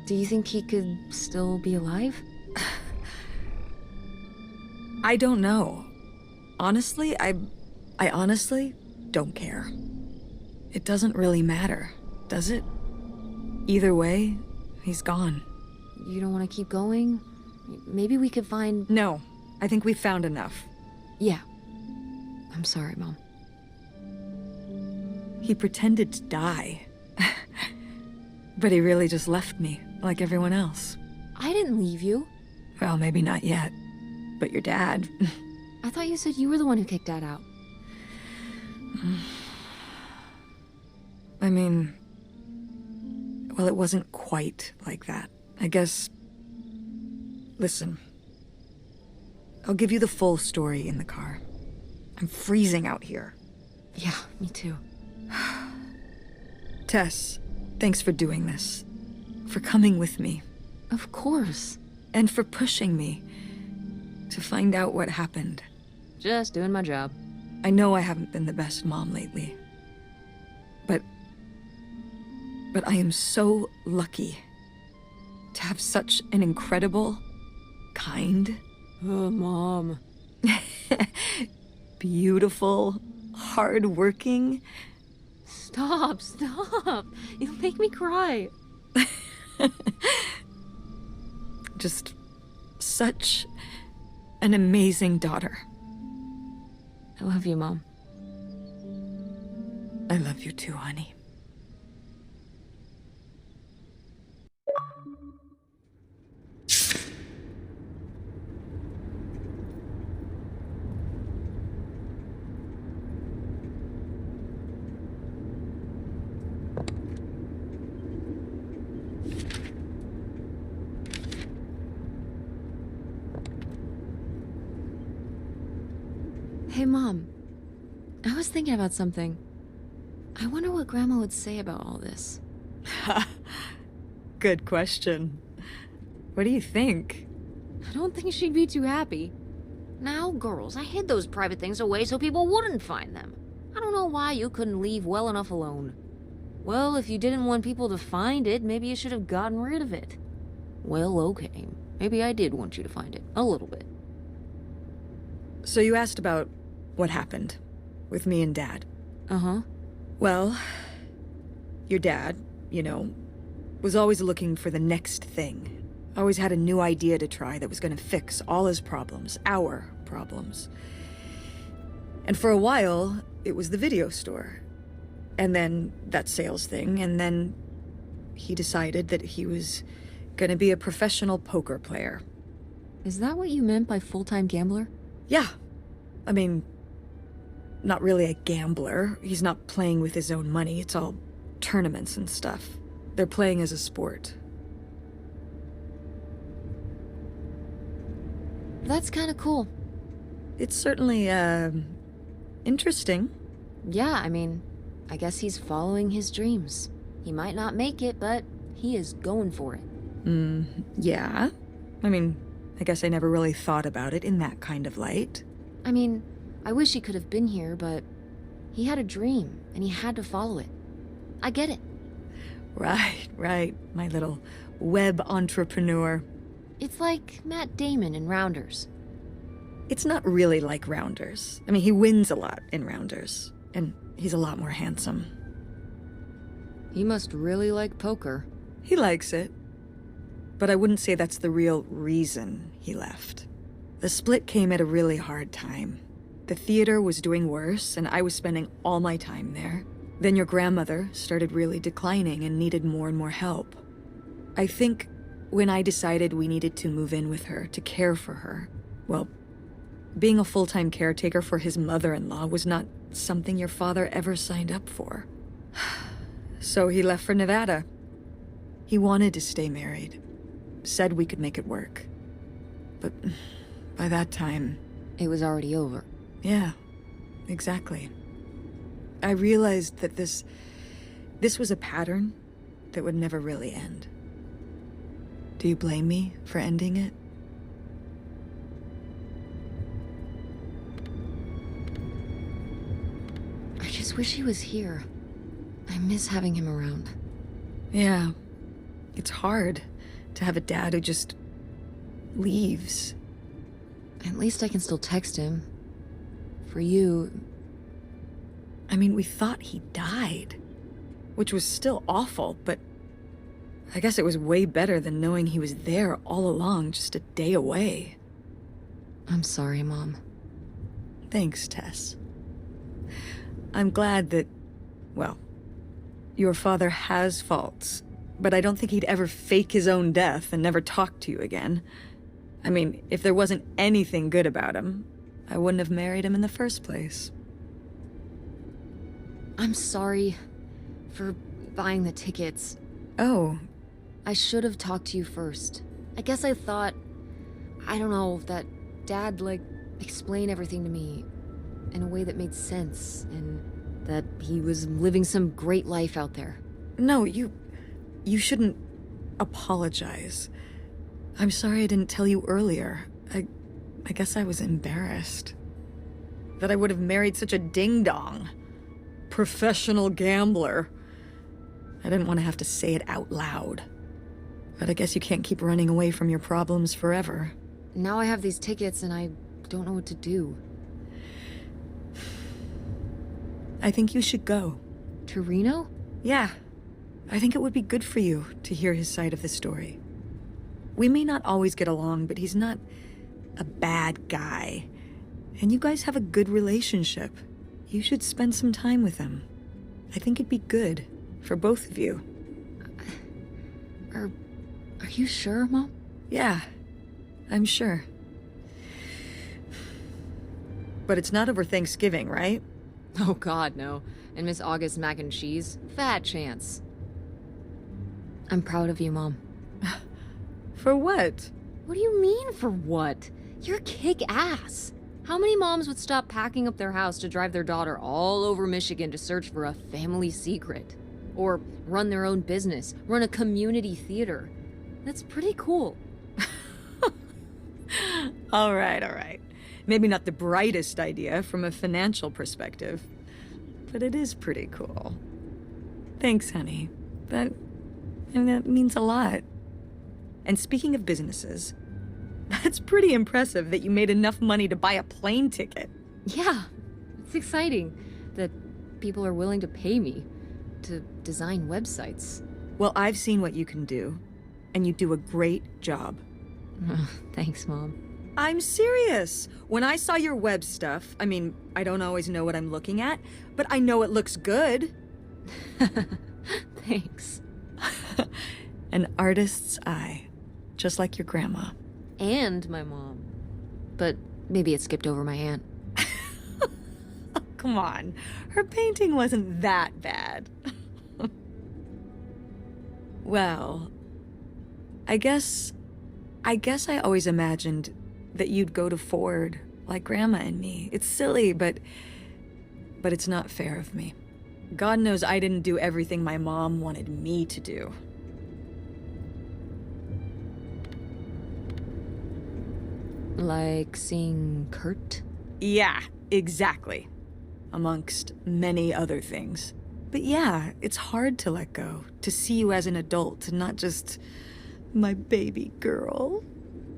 Do you think he could still be alive? I don't know. Honestly, I honestly don't care. It doesn't really matter, does it? Either way, he's gone. You don't want to keep going? Maybe we could find... No, I think we've found enough. Yeah. I'm sorry, Mom. He pretended to die. But he really just left me, like everyone else. I didn't leave you. Well, maybe not yet. But your dad... I thought you said you were the one who kicked Dad out. I mean... Well, it wasn't quite like that. I guess... Listen. I'll give you the full story in the car. I'm freezing out here. Yeah, me too. Tess, thanks for doing this. For coming with me. Of course. And for pushing me to find out what happened. Just doing my job. I know I haven't been the best mom lately. But I am so lucky to have such an incredible, kind... Oh, Mom. Beautiful, hard-working... Stop. You'll make me cry. Just such an amazing daughter. I love you, Mom. I love you too, honey. Hey, Mom. I was thinking about something. I wonder what Grandma would say about all this. Good question. What do you think? I don't think she'd be too happy. Now, girls, I hid those private things away so people wouldn't find them. I don't know why you couldn't leave well enough alone. Well, if you didn't want people to find it, maybe you should have gotten rid of it. Well, okay. Maybe I did want you to find it. A little bit. So you asked about what happened with me and Dad. Uh-huh. Well, your dad, was always looking for the next thing. Always had a new idea to try that was going to fix all his problems, our problems. And for a while, it was the video store. And then that sales thing, and then he decided that he was gonna be a professional poker player. Is that what you meant by full-time gambler? Yeah. I mean, not really a gambler. He's not playing with his own money. It's all tournaments and stuff. They're playing as a sport. That's kind of cool. It's certainly, interesting. Yeah, I mean, I guess he's following his dreams. He might not make it, but he is going for it. Yeah. I mean, I guess I never really thought about it in that kind of light. I mean, I wish he could have been here, but he had a dream, and he had to follow it. I get it. Right, my little web entrepreneur. It's like Matt Damon in Rounders. It's not really like Rounders. I mean, he wins a lot in Rounders, and he's a lot more handsome. He must really like poker. He likes it. But I wouldn't say that's the real reason he left. The split came at a really hard time. The theater was doing worse, and I was spending all my time there. Then your grandmother started really declining and needed more and more help. I think when I decided we needed to move in with her to care for her, well, being a full-time caretaker for his mother-in-law was not something your father ever signed up for. So he left for Nevada. He wanted to stay married. Said we could make it work. But by that time... It was already over. Yeah, exactly. I realized that this was a pattern that would never really end. Do you blame me for ending it? I just wish he was here. I miss having him around. Yeah. It's hard to have a dad who just leaves. At least I can still text him. For you... I mean, we thought he died, which was still awful, but I guess it was way better than knowing he was there all along, just a day away. I'm sorry, Mom. Thanks, Tess. I'm glad that, well, your father has faults, but I don't think he'd ever fake his own death and never talk to you again. I mean, if there wasn't anything good about him, I wouldn't have married him in the first place. I'm sorry for buying the tickets. Oh. I should have talked to you first. I guess I thought, I don't know, that Dad, explain everything to me in a way that made sense, and that he was living some great life out there. No, you shouldn't apologize. I'm sorry I didn't tell you earlier. I guess I was embarrassed. That I would have married such a ding-dong. Professional gambler. I didn't want to have to say it out loud. But I guess you can't keep running away from your problems forever. Now I have these tickets and I don't know what to do. I think you should go. To Reno? Yeah. I think it would be good for you to hear his side of the story. We may not always get along, but he's not a bad guy. And you guys have a good relationship. You should spend some time with him. I think it'd be good for both of you. Are you sure, Mom? Yeah, I'm sure. But it's not over Thanksgiving, right? Oh God, no. And Miss August mac and cheese? Fat chance. I'm proud of you, Mom. For what? What do you mean, for what? You're kick-ass. How many moms would stop packing up their house to drive their daughter all over Michigan to search for a family secret? Or run their own business, run a community theater? That's pretty cool. All right. Maybe not the brightest idea from a financial perspective, but it is pretty cool. Thanks, honey. That means a lot. And speaking of businesses, that's pretty impressive that you made enough money to buy a plane ticket. Yeah, it's exciting that people are willing to pay me to design websites. Well, I've seen what you can do, and you do a great job. Thanks, Mom. I'm serious. When I saw your web stuff, I mean, I don't always know what I'm looking at, but I know it looks good. Thanks. An artist's eye, just like your grandma. And my mom. But maybe it skipped over my aunt. Come on, her painting wasn't that bad. Well, I guess I always imagined that you'd go to Ford like Grandma and me. It's silly, but it's not fair of me. God knows I didn't do everything my mom wanted me to do. Like seeing Kurt? Yeah, exactly. Amongst many other things. But yeah, it's hard to let go, to see you as an adult, and not just my baby girl.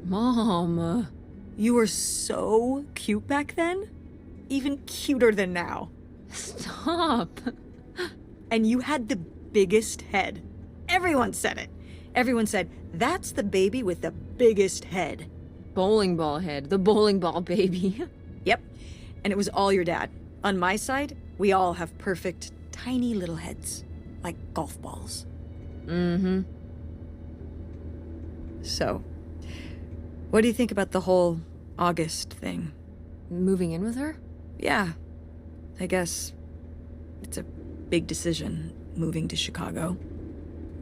Mom. You were so cute back then. Even cuter than now. Stop. And you had the biggest head. Everyone said it. Everyone said, that's the baby with the biggest head. Bowling ball head, the bowling ball baby. Yep. And it was all your dad. On my side, we all have perfect, tiny little heads. Like golf balls. Mm-hmm. So, what do you think about the whole August thing? Moving in with her? Yeah. I guess it's a big decision, moving to Chicago.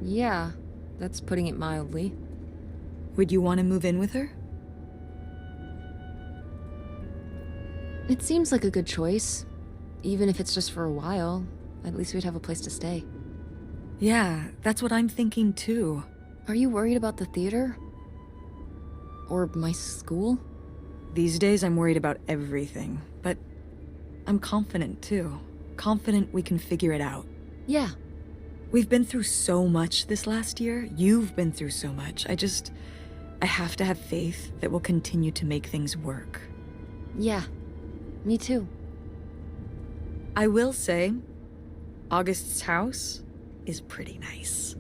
Yeah, that's putting it mildly. Would you want to move in with her? It seems like a good choice. Even if it's just for a while, at least we'd have a place to stay. Yeah, that's what I'm thinking too. Are you worried about the theater? Or my school? These days I'm worried about everything, but I'm confident too. Confident we can figure it out. Yeah. We've been through so much this last year. You've been through so much. I have to have faith that we'll continue to make things work. Yeah. Me too. I will say, August's house is pretty nice.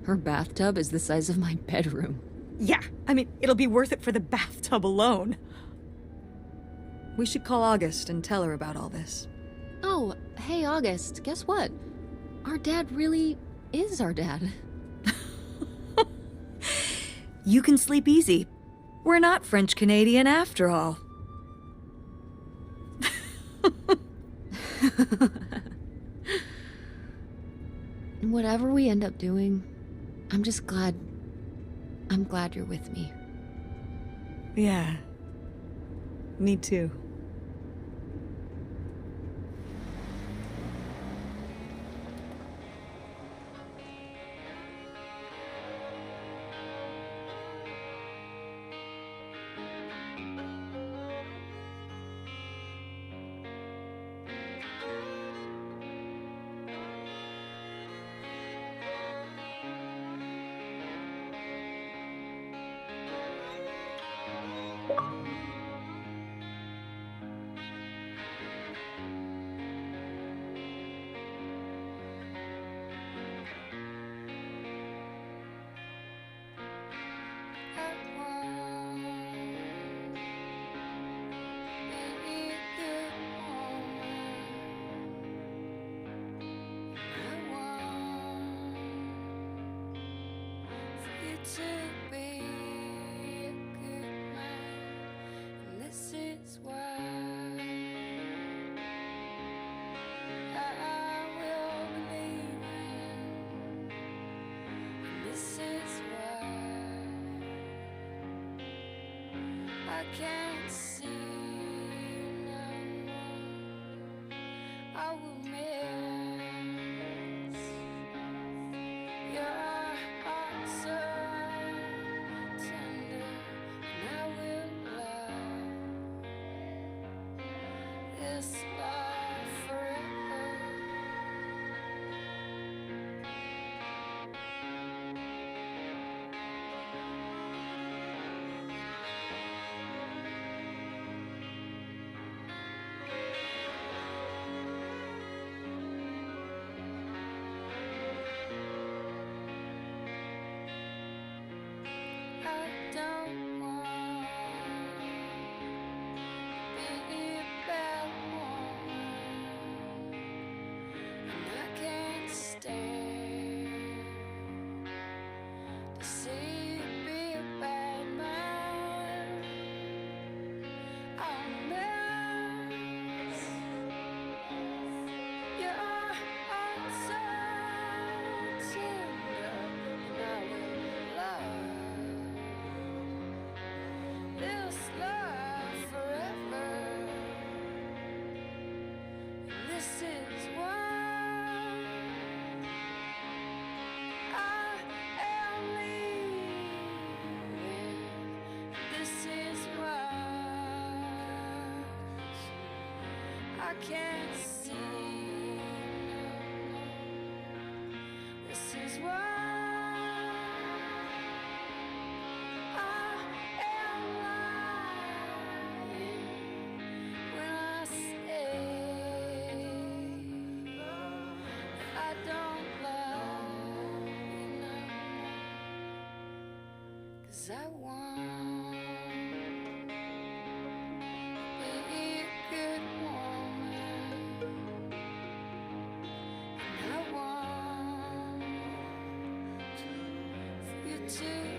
Her bathtub is the size of my bedroom. Yeah, I mean, it'll be worth it for the bathtub alone. We should call August and tell her about all this. Oh, hey August, guess what? Our dad really is our dad. You can sleep easy. We're not French-Canadian after all. Whatever we end up doing, I'm glad you're with me. Yeah. Me too. Can't see no more. I will miss your heart so tender, and I will love this love forever. can't see. This is why I am lying when I say I don't love you now. 'Cause I want to be a good woman, and I want for you to